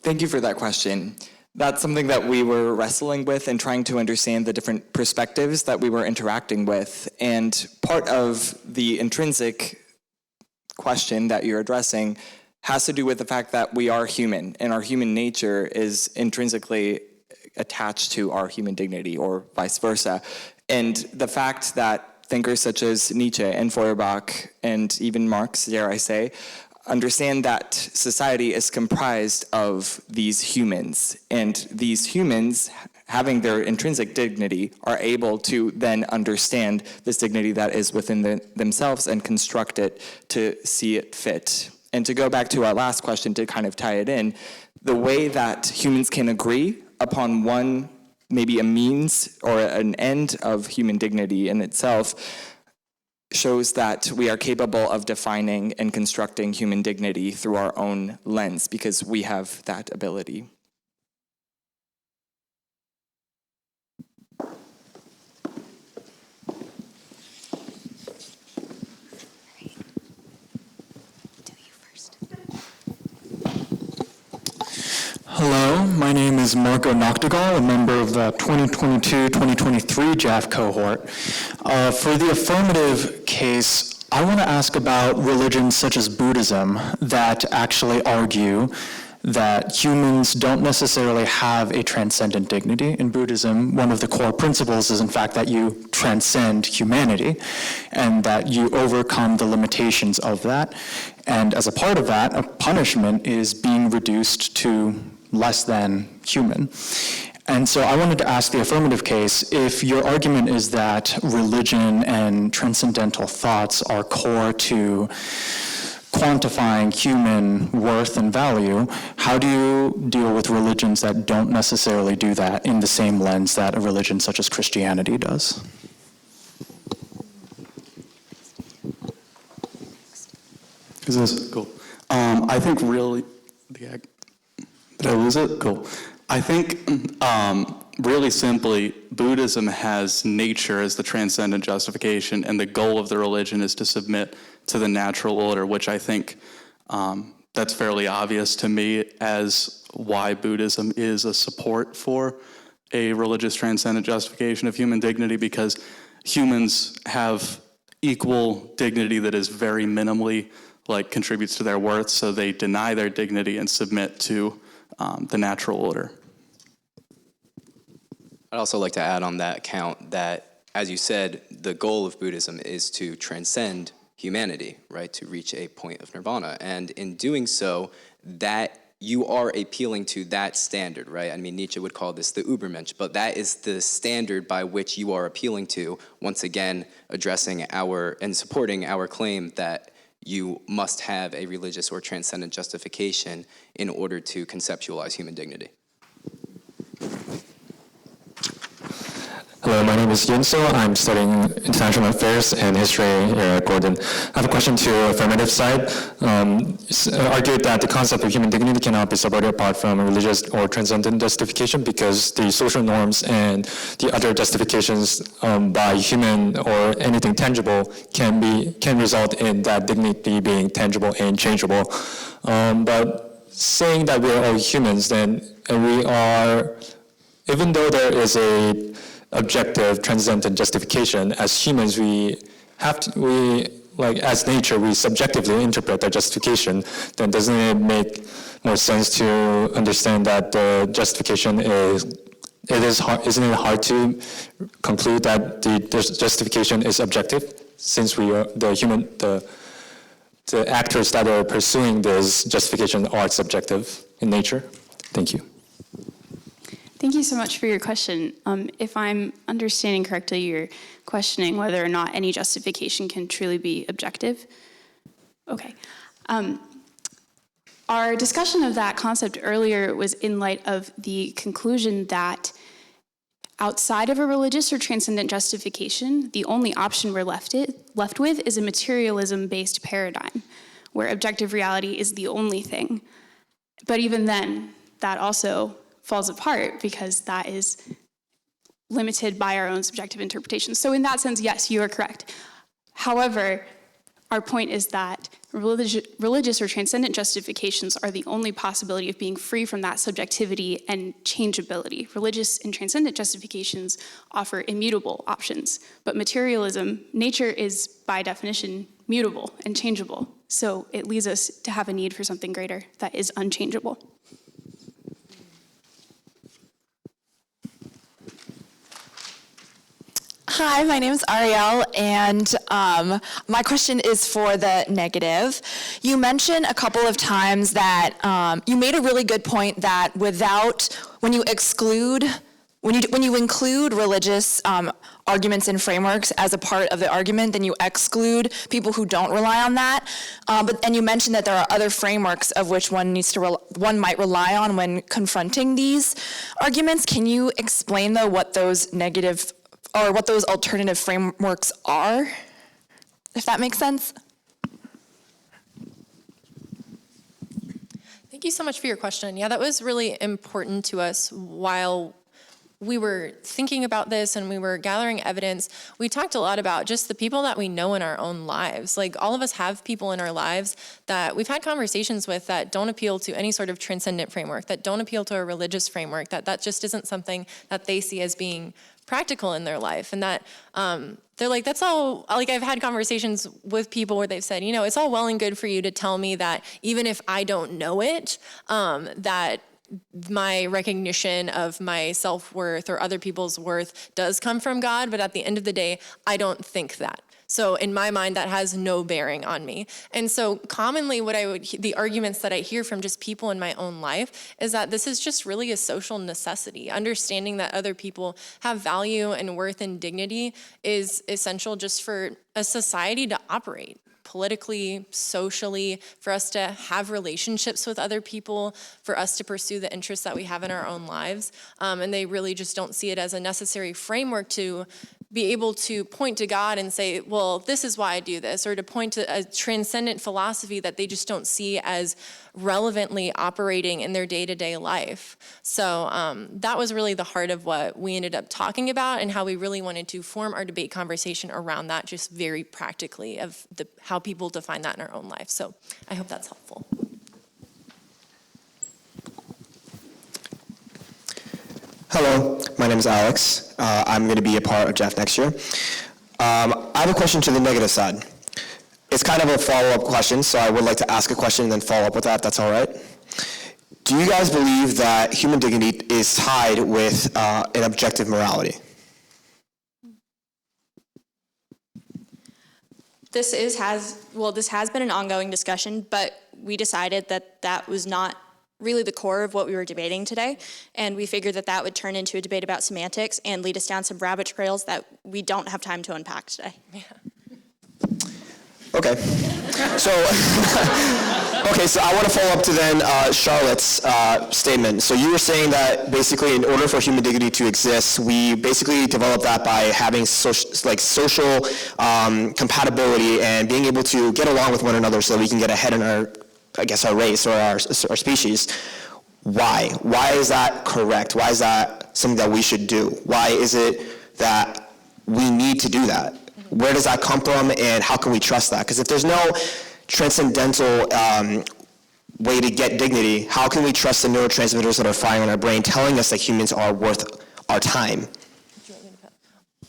Thank you for that question. That's something that we were wrestling with and trying to understand the different perspectives that we were interacting with. And part of the intrinsic question that you're addressing has to do with the fact that we are human, and our human nature is intrinsically attached to our human dignity, or vice versa. And the fact that thinkers such as Nietzsche and Feuerbach, and even Marx, dare I say, understand that society is comprised of these humans, and these humans, having their intrinsic dignity, are able to then understand this dignity that is within themselves and construct it to see it fit. And to go back to our last question, to kind of tie it in, the way that humans can agree upon one, maybe a means or an end of human dignity in itself, shows that we are capable of defining and constructing human dignity through our own lens because we have that ability. Hello, my name is Marco Noctegal, a member of the 2022-2023 JAF cohort. For the affirmative case, I want to ask about religions such as Buddhism that actually argue that humans don't necessarily have a transcendent dignity. In Buddhism, one of the core principles is in fact that you transcend humanity and that you overcome the limitations of that. And as a part of that, a punishment is being reduced to less than human. And so I wanted to ask the affirmative case, if your argument is that religion and transcendental thoughts are core to quantifying human worth and value, how do you deal with religions that don't necessarily do that in the same lens that a religion such as Christianity does? Is this cool? I think really, did I lose it? Cool. I think really simply, Buddhism has nature as the transcendent justification, and the goal of the religion is to submit to the natural order, which I think that's fairly obvious to me as why Buddhism is a support for a religious transcendent justification of human dignity, because humans have equal dignity that is very minimally contributes to their worth, so they deny their dignity and submit to the natural order. I'd also like to add on that count that, as you said, the goal of Buddhism is to transcend humanity, right, to reach a point of nirvana. And in doing so, that you are appealing to that standard, right? I mean, Nietzsche would call this the Übermensch, but that is the standard by which you are appealing to, once again, addressing our and supporting our claim that you must have a religious or transcendent justification in order to conceptualize human dignity. Hello, my name is Yunso. I'm studying international affairs and history here at Gordon. I have a question to the affirmative side. Argued that the concept of human dignity cannot be separated apart from religious or transcendent justification because the social norms and the other justifications by human or anything tangible can result in that dignity being tangible and changeable. But saying that we are all humans, then we are, even though there is a objective transcendent justification, as humans as nature we subjectively interpret that justification, then doesn't it make more sense to understand that the justification isn't it hard to conclude that the justification is objective, since we are the actors that are pursuing this justification are subjective in nature? Thank you. Thank you so much for your question. If I'm understanding correctly, you're questioning whether or not any justification can truly be objective. Okay. Our discussion of that concept earlier was in light of the conclusion that outside of a religious or transcendent justification, the only option we're left with is a materialism-based paradigm, where objective reality is the only thing. But even then, that also falls apart because that is limited by our own subjective interpretation. So in that sense, yes, you are correct. However, our point is that religious or transcendent justifications are the only possibility of being free from that subjectivity and changeability. Religious and transcendent justifications offer immutable options, but materialism, nature is by definition mutable and changeable. So it leads us to have a need for something greater that is unchangeable. Hi, my name is Ariel, and my question is for the negative. You mentioned a couple of times that you made a really good point that when you include religious arguments and frameworks as a part of the argument, then you exclude people who don't rely on that. And you mentioned that there are other frameworks of which one might rely on when confronting these arguments. Can you explain though what those alternative frameworks are? if that makes sense. Thank you so much for your question. Yeah, that was really important to us while we were thinking about this and we were gathering evidence. We talked a lot about just the people that we know in our own lives. Like, all of us have people in our lives that we've had conversations with that don't appeal to any sort of transcendent framework, that don't appeal to a religious framework, that just isn't something that they see as being practical in their life. And that they're like, that's all, like, I've had conversations with people where they've said, it's all well and good for you to tell me that even if I don't know it, that my recognition of my self-worth or other people's worth does come from God, but at the end of the day, I don't think that. So in my mind, that has no bearing on me. And so commonly the arguments that I hear from just people in my own life is that this is just really a social necessity. Understanding that other people have value and worth and dignity is essential just for a society to operate. Politically, socially, for us to have relationships with other people, for us to pursue the interests that we have in our own lives. And they really just don't see it as a necessary framework to be able to point to God and say, well, this is why I do this, or to point to a transcendent philosophy that they just don't see as relevantly operating in their day-to-day life. So that was really the heart of what we ended up talking about and how we really wanted to form our debate conversation around that, just very practically, of how people define that in our own life. So I hope that's helpful. Hello, my name is Alex. I'm going to be a part of JAF next year. I have a question to the negative side. It's kind of a follow-up question, so I would like to ask a question and then follow up with that, if that's all right. Do you guys believe that human dignity is tied with an objective morality? This has been an ongoing discussion, but we decided that that was not really the core of what we were debating today, and we figured that that would turn into a debate about semantics and lead us down some rabbit trails that we don't have time to unpack today. Yeah. Okay. So I want to follow up to then Charlotte's statement. So you were saying that basically in order for human dignity to exist, we basically develop that by having social compatibility and being able to get along with one another so that we can get ahead in our race or our species. Why? Why is that correct? Why is that something that we should do? Why is it that we need to do that? Where does that come from, and how can we trust that? Because if there's no transcendental way to get dignity, how can we trust the neurotransmitters that are firing in our brain telling us that humans are worth our time?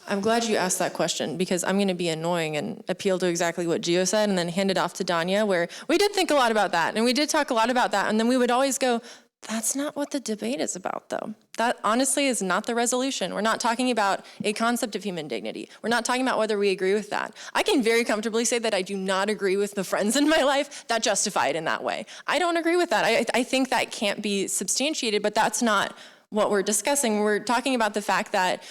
I'm glad you asked that question, because I'm going to be annoying and appeal to exactly what Gio said and then hand it off to Danya, where we did think a lot about that and we did talk a lot about that, and then we would always go, that's not what the debate is about, though. That honestly is not the resolution. We're not talking about a concept of human dignity. We're not talking about whether we agree with that. I can very comfortably say that I do not agree with the friends in my life that justify it in that way. I don't agree with that. I think that can't be substantiated, but that's not what we're discussing. We're talking about the fact that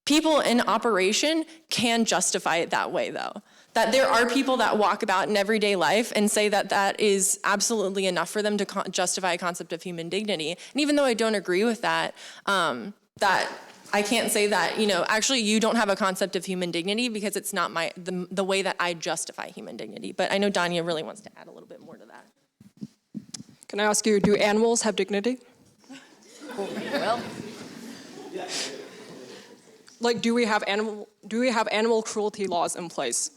people in operation can justify it that way, though. That there are people that walk about in everyday life and say that that is absolutely enough for them to justify a concept of human dignity. And even though I don't agree with that, that I can't say that, actually you don't have a concept of human dignity because it's not the way that I justify human dignity. But I know Danya really wants to add a little bit more to that. Can I ask you, do animals have dignity? Well, do we have animal cruelty laws in place?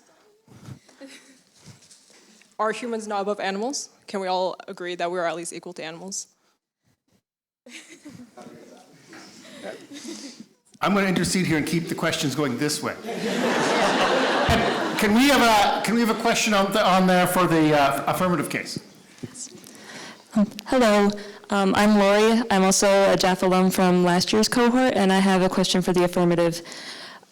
Are humans not above animals? Can we all agree that we are at least equal to animals? I'm going to intercede here and keep the questions going this way. Can we have a question on there for the affirmative case? Hello, I'm Lori. I'm also a JAF alum from last year's cohort, and I have a question for the affirmative.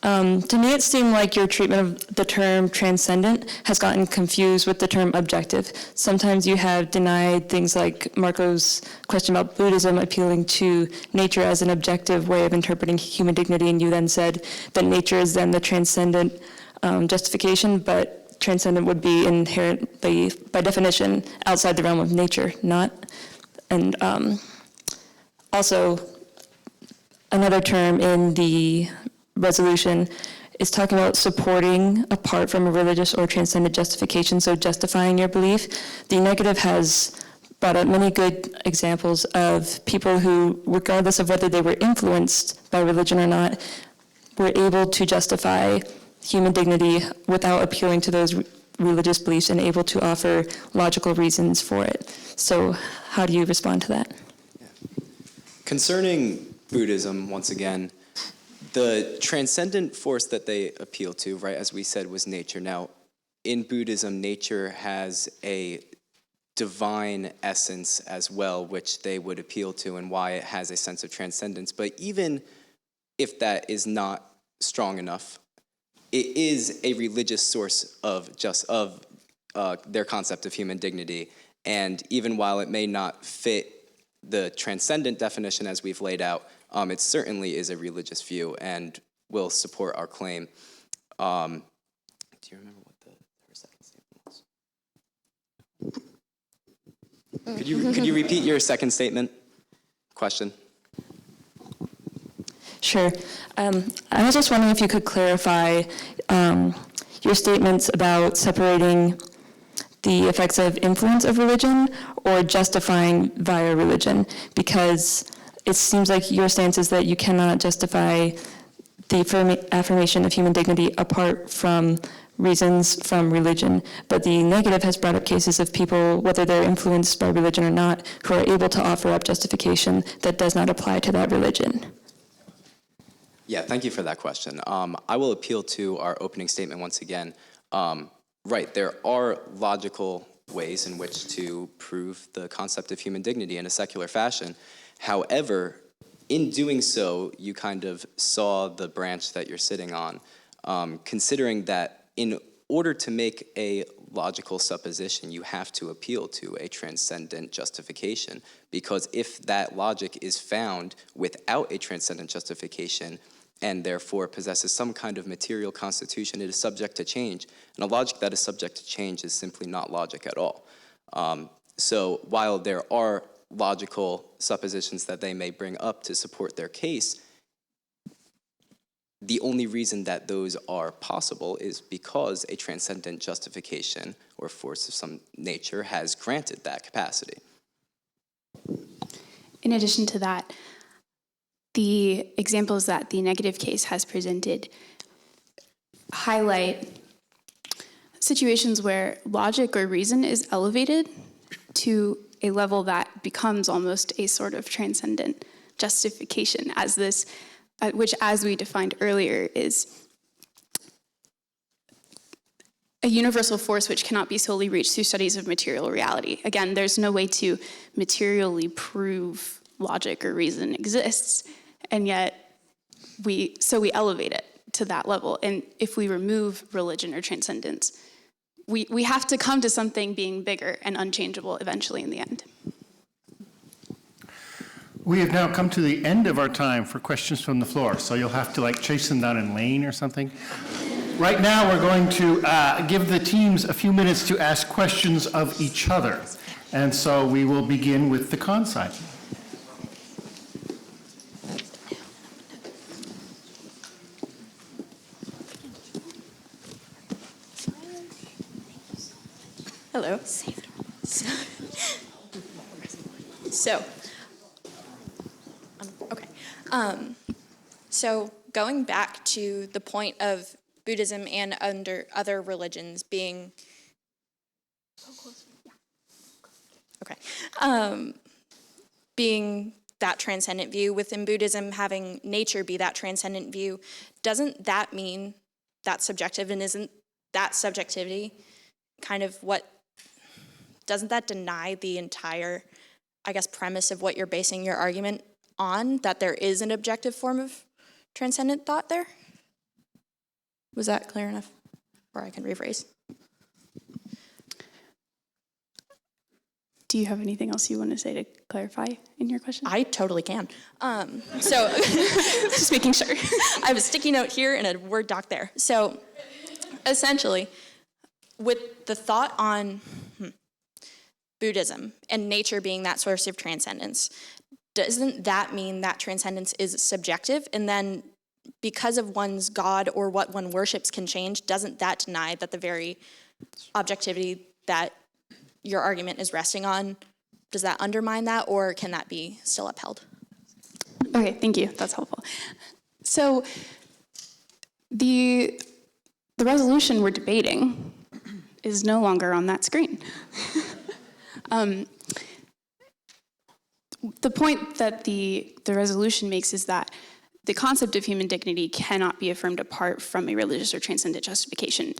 To me, it seemed like your treatment of the term transcendent has gotten confused with the term objective. Sometimes you have denied things like Marco's question about Buddhism appealing to nature as an objective way of interpreting human dignity, and you then said that nature is then the transcendent justification, but transcendent would be inherently, by definition, outside the realm of nature, not. And also, another term in the resolution is talking about supporting apart from a religious or transcendent justification, so justifying your belief. The negative has brought up many good examples of people who, regardless of whether they were influenced by religion or not, were able to justify human dignity without appealing to those religious beliefs and able to offer logical reasons for it. So how do you respond to that? Concerning Buddhism, once again, the transcendent force that they appeal to, right, as we said, was nature. Now, in Buddhism, nature has a divine essence as well, which they would appeal to, and why it has a sense of transcendence. But even if that is not strong enough, it is a religious source of their concept of human dignity. And even while it may not fit the transcendent definition as we've laid out, it certainly is a religious view and will support our claim. Do you remember what her second statement was? Could you repeat your second statement? Question. Sure. I was just wondering if you could clarify your statements about separating the effects of influence of religion or justifying via religion, because it seems like your stance is that you cannot justify the affirmation of human dignity apart from reasons from religion, but the negative has brought up cases of people, whether they're influenced by religion or not, who are able to offer up justification that does not apply to that religion. Yeah, thank you for that question. I will appeal to our opening statement once again. Right, there are logical ways in which to prove the concept of human dignity in a secular fashion. However, in doing so, you kind of saw the branch that you're sitting on, considering that in order to make a logical supposition, you have to appeal to a transcendent justification, because if that logic is found without a transcendent justification, and therefore possesses some kind of material constitution, it is subject to change. And a logic that is subject to change is simply not logic at all. So while there are logical suppositions that they may bring up to support their case, the only reason that those are possible is because a transcendent justification or force of some nature has granted that capacity. In addition to that, the examples that the negative case has presented highlight situations where logic or reason is elevated to a level that becomes almost a sort of transcendent justification, as this, which, as we defined earlier, is a universal force which cannot be solely reached through studies of material reality. Again, there's no way to materially prove logic or reason exists, and yet we elevate it to that level. And if we remove religion or transcendence, we have to come to something being bigger and unchangeable eventually in the end. We have now come to the end of our time for questions from the floor, so you'll have to chase them down in lane or something. Right now we're going to give the teams a few minutes to ask questions of each other. And so we will begin with the con side. Hello. So going back to the point of Buddhism and under other religions being being that transcendent view, within Buddhism having nature be that transcendent view, doesn't that mean that's subjective, and isn't that subjectivity kind of doesn't that deny the entire, premise of what you're basing your argument on, that there is an objective form of transcendent thought there? Was that clear enough? Or I can rephrase. Do you have anything else you want to say to clarify in your question? I totally can. Just making sure. I have a sticky note here and a Word doc there. So essentially, with the thought on Buddhism and nature being that source of transcendence, doesn't that mean that transcendence is subjective? And then because of one's God or what one worships can change, doesn't that deny that the very objectivity that your argument is resting on, does that undermine that, or can that be still upheld? Okay, thank you. That's helpful. So the resolution we're debating is no longer on that screen. The point that the resolution makes is that the concept of human dignity cannot be affirmed apart from a religious or transcendent justification.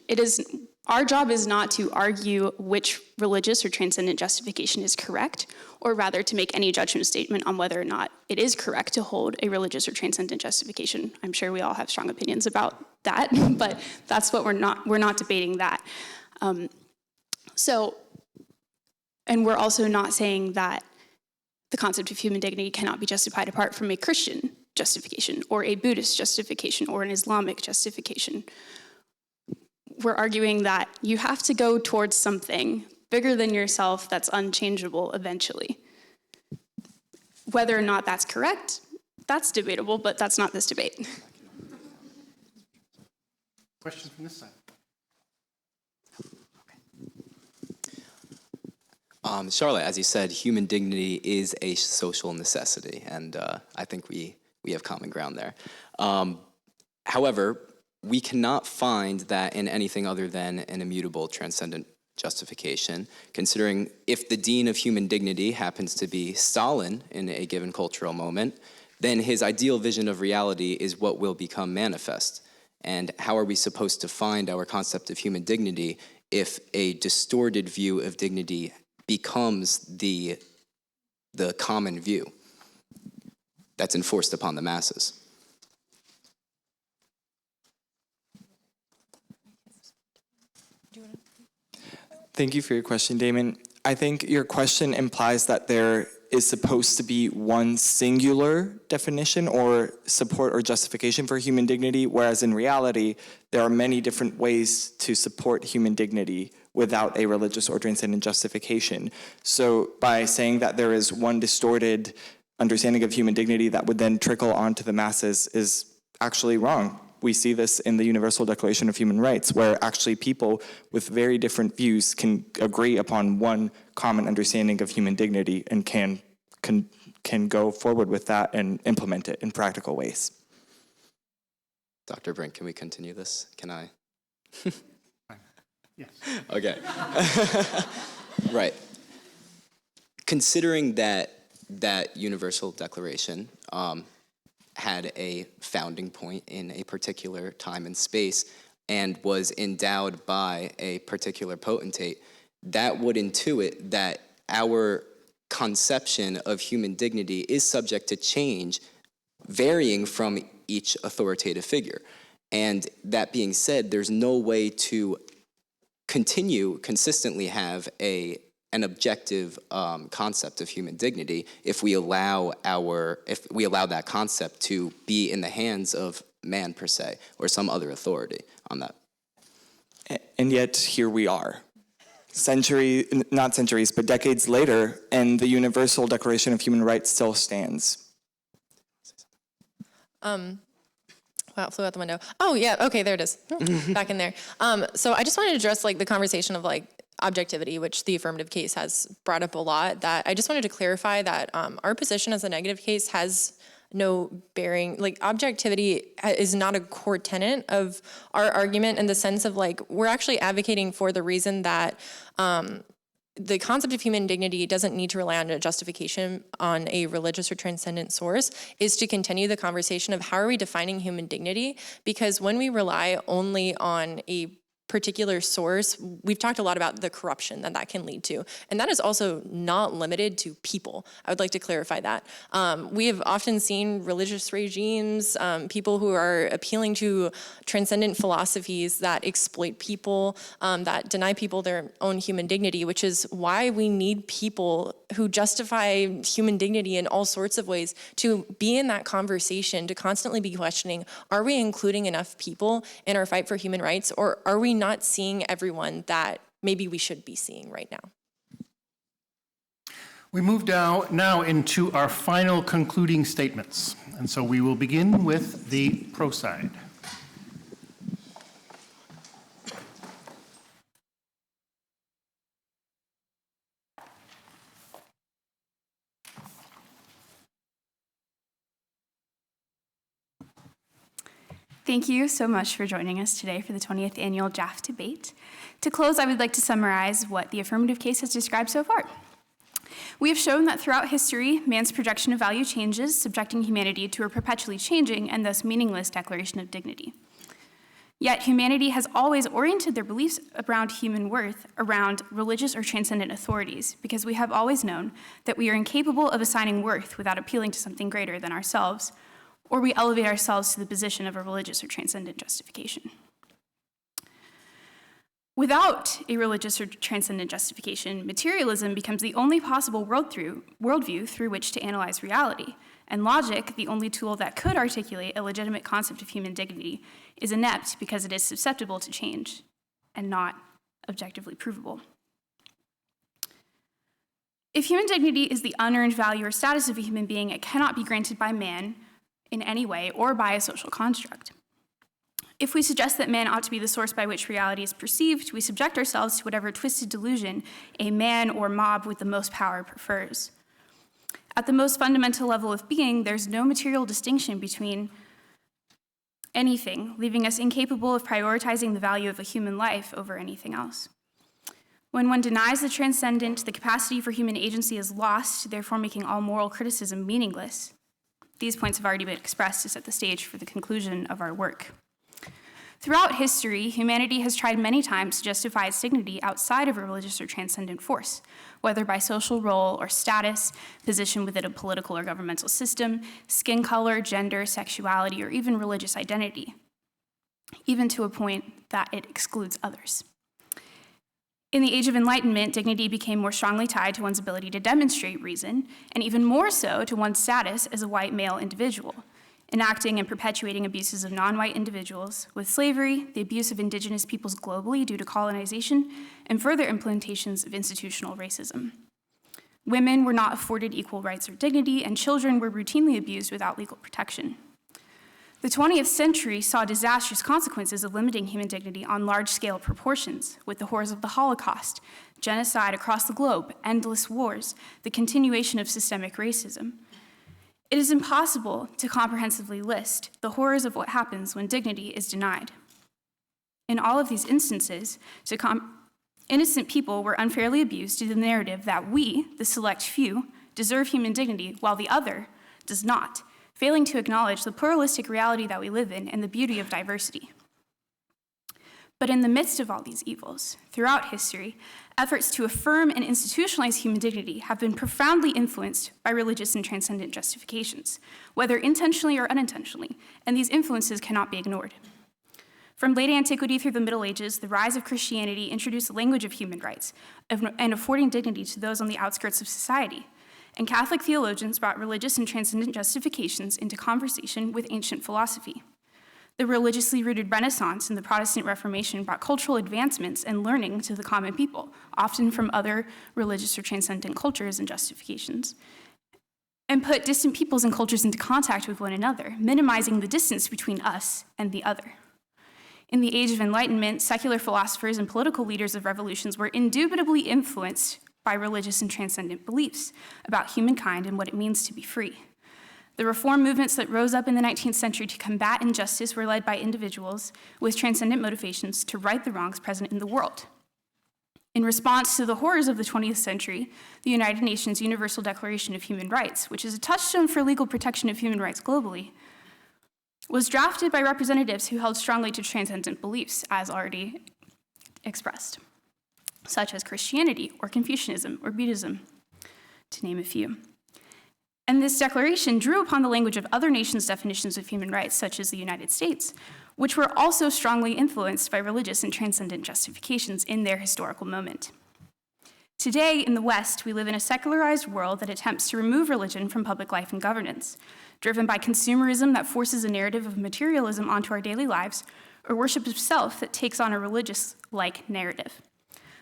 Our job is not to argue which religious or transcendent justification is correct, or rather to make any judgment statement on whether or not it is correct to hold a religious or transcendent justification. I'm sure we all have strong opinions about that, but that's what we're not debating that. And we're also not saying that the concept of human dignity cannot be justified apart from a Christian justification, or a Buddhist justification, or an Islamic justification. We're arguing that you have to go towards something bigger than yourself that's unchangeable eventually. Whether or not that's correct, that's debatable, but that's not this debate. Questions from this side? Charlotte, as you said, human dignity is a social necessity, and I think we have common ground there. However, we cannot find that in anything other than an immutable transcendent justification, considering if the dean of human dignity happens to be Stalin in a given cultural moment, then his ideal vision of reality is what will become manifest. And how are we supposed to find our concept of human dignity if a distorted view of dignity becomes the common view that's enforced upon the masses? Thank you for your question, Damon. I think your question implies that there is supposed to be one singular definition or support or justification for human dignity, whereas in reality, there are many different ways to support human dignity without a religious or transcendent justification. So by saying that there is one distorted understanding of human dignity that would then trickle onto the masses is actually wrong. We see this in the Universal Declaration of Human Rights, where actually people with very different views can agree upon one common understanding of human dignity and can go forward with that and implement it in practical ways. Dr. Brink, can we continue this? Can I? Yes. Okay. Right. Considering that Universal Declaration had a founding point in a particular time and space and was endowed by a particular potentate, that would intuit that our conception of human dignity is subject to change, varying from each authoritative figure. And that being said, there's no way to consistently have an objective concept of human dignity if we allow that concept to be in the hands of man per se or some other authority on that. And yet here we are, not centuries, but decades later, and the Universal Declaration of Human Rights still stands. Wow, it flew out the window. Oh yeah, okay, there it is. Back in there. So I just wanted to address the conversation of objectivity, which the affirmative case has brought up a lot. That I just wanted to clarify that our position as a negative case has no bearing. Objectivity is not a core tenet of our argument in the sense of we're actually advocating for the reason that the concept of human dignity doesn't need to rely on a justification on a religious or transcendent source, is to continue the conversation of how are we defining human dignity? Because when we rely only on a particular source, we've talked a lot about the corruption that can lead to. And that is also not limited to people. I would like to clarify that. We have often seen religious regimes, people who are appealing to transcendent philosophies that exploit people, that deny people their own human dignity, which is why we need people who justify human dignity in all sorts of ways to be in that conversation, to constantly be questioning, are we including enough people in our fight for human rights, or are we not seeing everyone that maybe we should be seeing right now? We move now into our final concluding statements. And so we will begin with the pro side. Thank you so much for joining us today for the 20th Annual JAF Debate. To close, I would like to summarize what the affirmative case has described so far. We have shown that throughout history, man's projection of value changes, subjecting humanity to a perpetually changing and thus meaningless declaration of dignity. Yet humanity has always oriented their beliefs around human worth around religious or transcendent authorities, because we have always known that we are incapable of assigning worth without appealing to something greater than ourselves, or we elevate ourselves to the position of a religious or transcendent justification. Without a religious or transcendent justification, materialism becomes the only possible worldview through which to analyze reality, and logic, the only tool that could articulate a legitimate concept of human dignity, is inept because it is susceptible to change and not objectively provable. If human dignity is the unearned value or status of a human being, it cannot be granted by man in any way or by a social construct. If we suggest that man ought to be the source by which reality is perceived, we subject ourselves to whatever twisted delusion a man or mob with the most power prefers. At the most fundamental level of being, there's no material distinction between anything, leaving us incapable of prioritizing the value of a human life over anything else. When one denies the transcendent, the capacity for human agency is lost, therefore making all moral criticism meaningless. These points have already been expressed to set the stage for the conclusion of our work. Throughout history, humanity has tried many times to justify its dignity outside of a religious or transcendent force, whether by social role or status, position within a political or governmental system, skin color, gender, sexuality, or even religious identity, even to a point that it excludes others. In the Age of Enlightenment, dignity became more strongly tied to one's ability to demonstrate reason, and even more so to one's status as a white male individual, enacting and perpetuating abuses of non-white individuals, with slavery, the abuse of indigenous peoples globally due to colonization, and further implementations of institutional racism. Women were not afforded equal rights or dignity, and children were routinely abused without legal protection. The 20th century saw disastrous consequences of limiting human dignity on large-scale proportions, with the horrors of the Holocaust, genocide across the globe, endless wars, the continuation of systemic racism. It is impossible to comprehensively list the horrors of what happens when dignity is denied. In all of these instances, innocent people were unfairly abused due to the narrative that we, the select few, deserve human dignity while the other does not, failing to acknowledge the pluralistic reality that we live in and the beauty of diversity. But in the midst of all these evils, throughout history, efforts to affirm and institutionalize human dignity have been profoundly influenced by religious and transcendent justifications, whether intentionally or unintentionally, and these influences cannot be ignored. From late antiquity through the Middle Ages, the rise of Christianity introduced the language of human rights and affording dignity to those on the outskirts of society. And Catholic theologians brought religious and transcendent justifications into conversation with ancient philosophy. The religiously rooted Renaissance and the Protestant Reformation brought cultural advancements and learning to the common people, often from other religious or transcendent cultures and justifications, and put distant peoples and cultures into contact with one another, minimizing the distance between us and the other. In the Age of Enlightenment, secular philosophers and political leaders of revolutions were indubitably influenced by religious and transcendent beliefs about humankind and what it means to be free. The reform movements that rose up in the 19th century to combat injustice were led by individuals with transcendent motivations to right the wrongs present in the world. In response to the horrors of the 20th century, the United Nations Universal Declaration of Human Rights, which is a touchstone for legal protection of human rights globally, was drafted by representatives who held strongly to transcendent beliefs, as already expressed, such as Christianity or Confucianism or Buddhism, to name a few. And this declaration drew upon the language of other nations' definitions of human rights, such as the United States, which were also strongly influenced by religious and transcendent justifications in their historical moment. Today, in the West, we live in a secularized world that attempts to remove religion from public life and governance, driven by consumerism that forces a narrative of materialism onto our daily lives, or worship of self that takes on a religious-like narrative.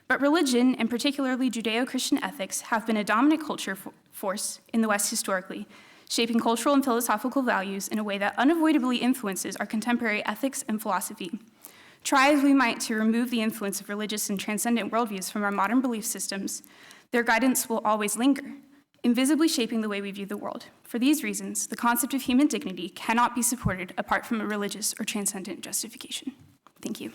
But religion, and particularly Judeo-Christian ethics, have been a dominant culture force in the West historically, shaping cultural and philosophical values in a way that unavoidably influences our contemporary ethics and philosophy. Try as we might to remove the influence of religious and transcendent worldviews from our modern belief systems, their guidance will always linger, invisibly shaping the way we view the world. For these reasons, the concept of human dignity cannot be supported apart from a religious or transcendent justification. Thank you.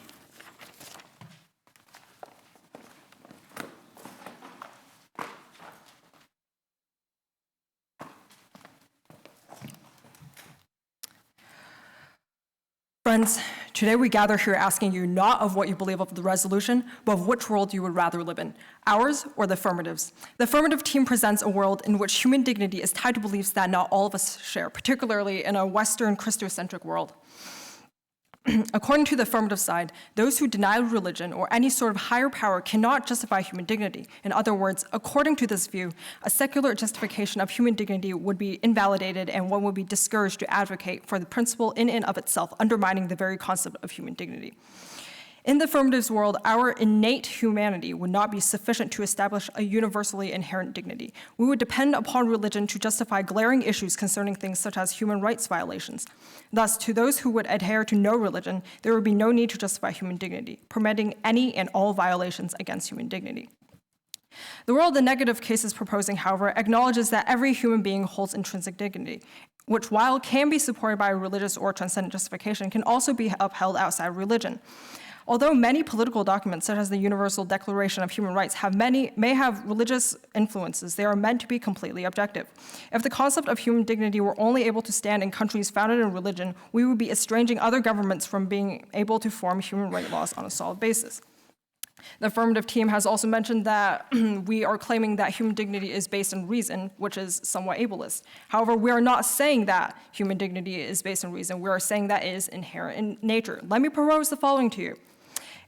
Friends, today we gather here asking you not of what you believe of the resolution, but of which world you would rather live in, ours or the affirmatives. The affirmative team presents a world in which human dignity is tied to beliefs that not all of us share, particularly in a Western Christocentric world. According to the affirmative side, those who deny religion or any sort of higher power cannot justify human dignity. In other words, according to this view, a secular justification of human dignity would be invalidated and one would be discouraged to advocate for the principle in and of itself, undermining the very concept of human dignity. In the affirmatives world, our innate humanity would not be sufficient to establish a universally inherent dignity. We would depend upon religion to justify glaring issues concerning things such as human rights violations. Thus, to those who would adhere to no religion, there would be no need to justify human dignity, permitting any and all violations against human dignity. The world the negative case is proposing, however, acknowledges that every human being holds intrinsic dignity, which, while can be supported by a religious or transcendent justification, can also be upheld outside religion. Although many political documents, such as the Universal Declaration of Human Rights, may have religious influences, they are meant to be completely objective. If the concept of human dignity were only able to stand in countries founded in religion, we would be estranging other governments from being able to form human rights laws on a solid basis. The affirmative team has also mentioned that we are claiming that human dignity is based on reason, which is somewhat ableist. However, we are not saying that human dignity is based on reason. We are saying that it is inherent in nature. Let me propose the following to you.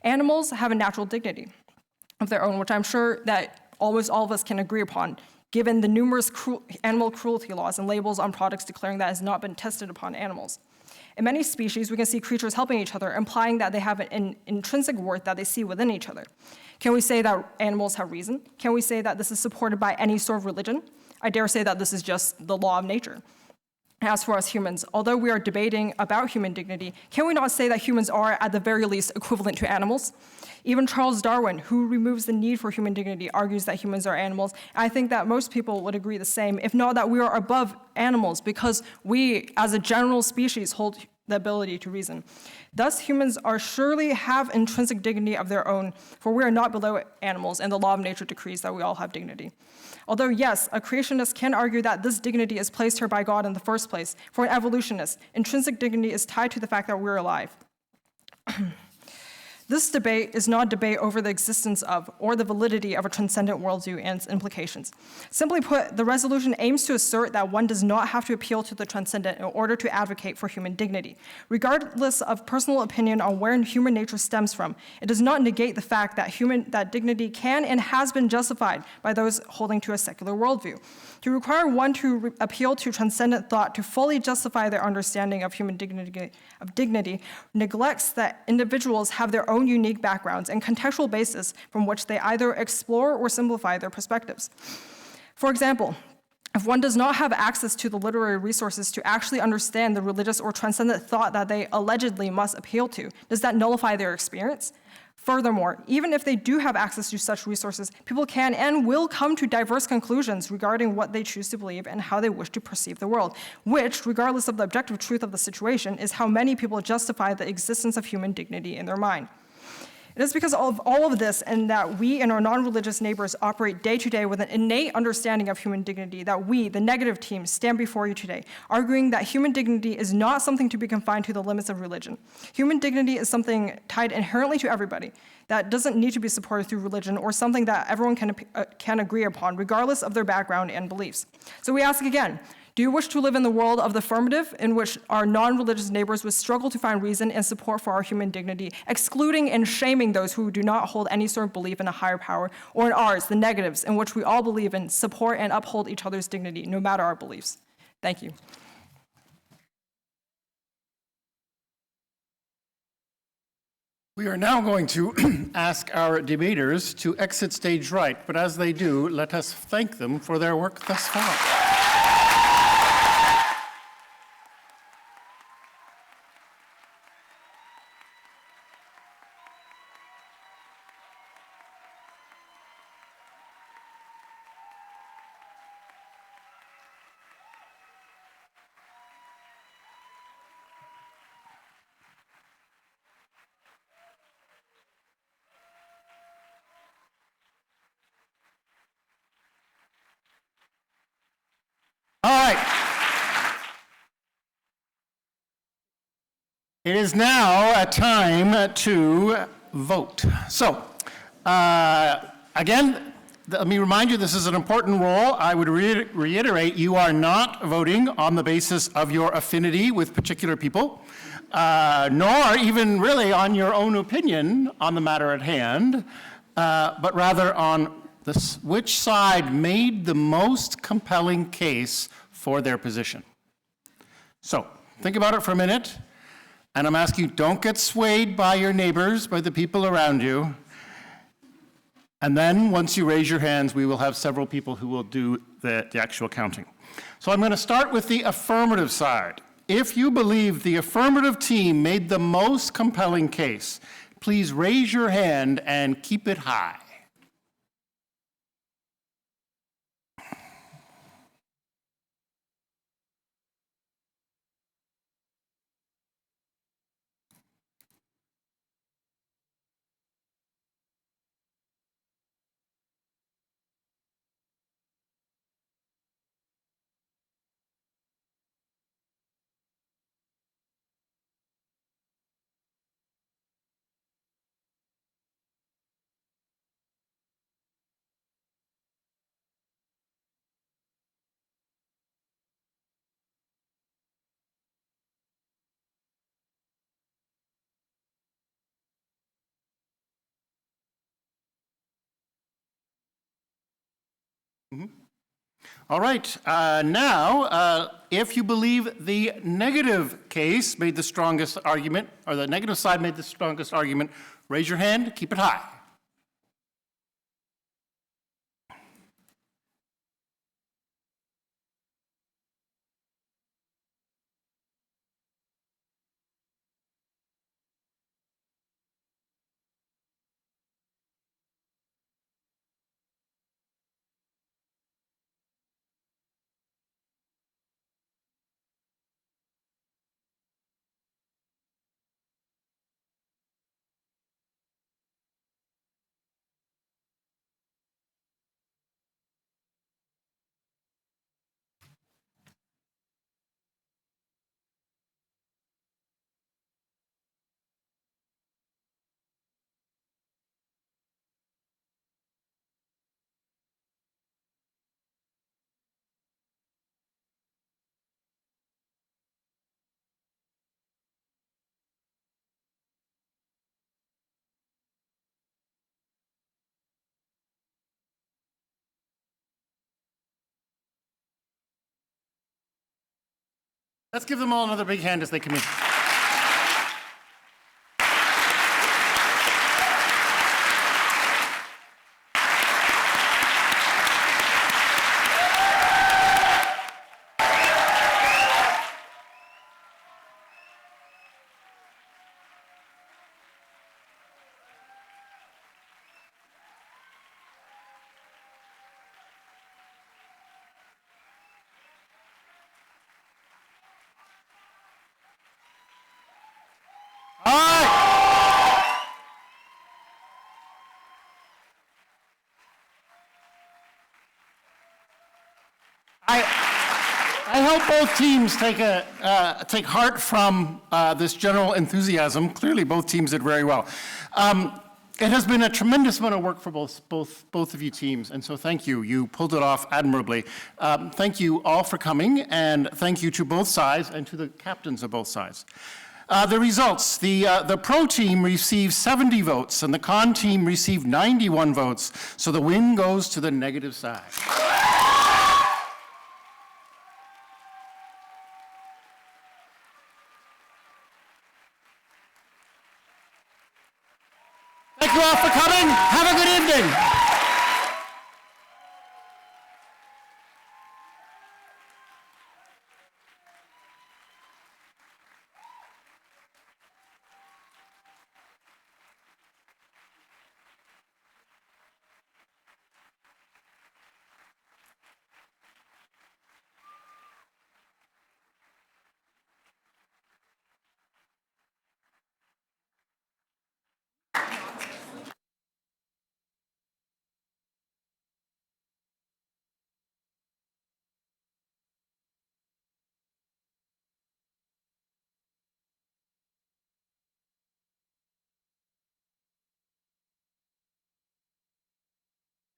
Animals have a natural dignity of their own, which I'm sure that almost all of us can agree upon, given the numerous animal cruelty laws and labels on products declaring that it has not been tested upon animals. In many species, we can see creatures helping each other, implying that they have an intrinsic worth that they see within each other. Can we say that animals have reason? Can we say that this is supported by any sort of religion? I dare say that this is just the law of nature. As for us humans, although we are debating about human dignity, can we not say that humans are, at the very least, equivalent to animals? Even Charles Darwin, who removes the need for human dignity, argues that humans are animals. And I think that most people would agree the same, if not that we are above animals, because we, as a general species, hold the ability to reason. Thus, humans are surely have intrinsic dignity of their own, for we are not below animals, and the law of nature decrees that we all have dignity. Although, yes, a creationist can argue that this dignity is placed here by God in the first place, for an evolutionist, intrinsic dignity is tied to the fact that we're alive. This debate is not a debate over the existence of or the validity of a transcendent worldview and its implications. Simply put, the resolution aims to assert that one does not have to appeal to the transcendent in order to advocate for human dignity. Regardless of personal opinion on where human nature stems from, it does not negate the fact that dignity can and has been justified by those holding to a secular worldview. To require one to appeal to transcendent thought to fully justify their understanding of human dignity neglects that individuals have their own unique backgrounds and contextual basis from which they either explore or simplify their perspectives. For example, if one does not have access to the literary resources to actually understand the religious or transcendent thought that they allegedly must appeal to, does that nullify their experience? Furthermore, even if they do have access to such resources, people can and will come to diverse conclusions regarding what they choose to believe and how they wish to perceive the world, which, regardless of the objective truth of the situation, is how many people justify the existence of human dignity in their mind. It is because of all of this and that we and our non-religious neighbors operate day to day with an innate understanding of human dignity that we, the negative team, stand before you today, arguing that human dignity is not something to be confined to the limits of religion. Human dignity is something tied inherently to everybody that doesn't need to be supported through religion or something that everyone can agree upon, regardless of their background and beliefs. So we ask again, do you wish to live in the world of the affirmative, in which our non-religious neighbors would struggle to find reason and support for our human dignity, excluding and shaming those who do not hold any sort of belief in a higher power, or in ours, the negatives, in which we all believe in, support, and uphold each other's dignity, no matter our beliefs? Thank you. We are now going to ask our debaters to exit stage right, but as they do, let us thank them for their work thus far. All right. It is now a time to vote. So, again, let me remind you, this is an important role. I would reiterate, you are not voting on the basis of your affinity with particular people, nor even really on your own opinion on the matter at hand, but rather on which side made the most compelling case for their position. So, think about it for a minute, and I'm asking you, don't get swayed by your neighbors, by the people around you. And then, once you raise your hands, we will have several people who will do the actual counting. So I'm going to start with the affirmative side. If you believe the affirmative team made the most compelling case, please raise your hand and keep it high. All right, now, if you believe the negative case made the strongest argument, or the negative side made the strongest argument, raise your hand, keep it high. Let's give them all another big hand as they come in. I hope both teams take heart from this general enthusiasm. Clearly, both teams did very well. It has been a tremendous amount of work for both of you teams, and so thank you. You pulled it off admirably. Thank you all for coming, and thank you to both sides and to the captains of both sides. The results, the pro team received 70 votes, and the con team received 91 votes, so the win goes to the negative side. for coming. Have a good evening.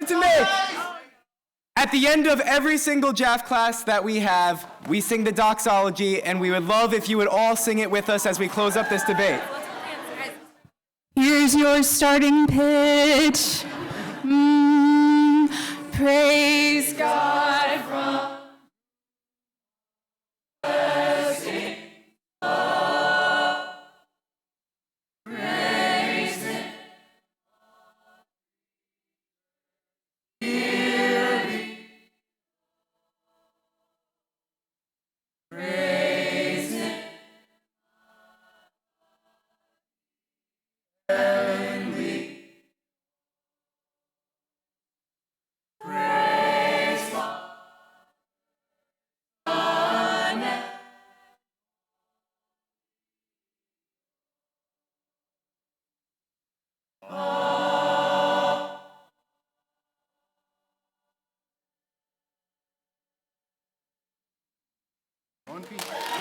To me. At the end of every single JAF class that we have, we sing the doxology, and we would love if you would all sing it with us as we close up this debate. Here's your starting pitch. Praise God from One piece.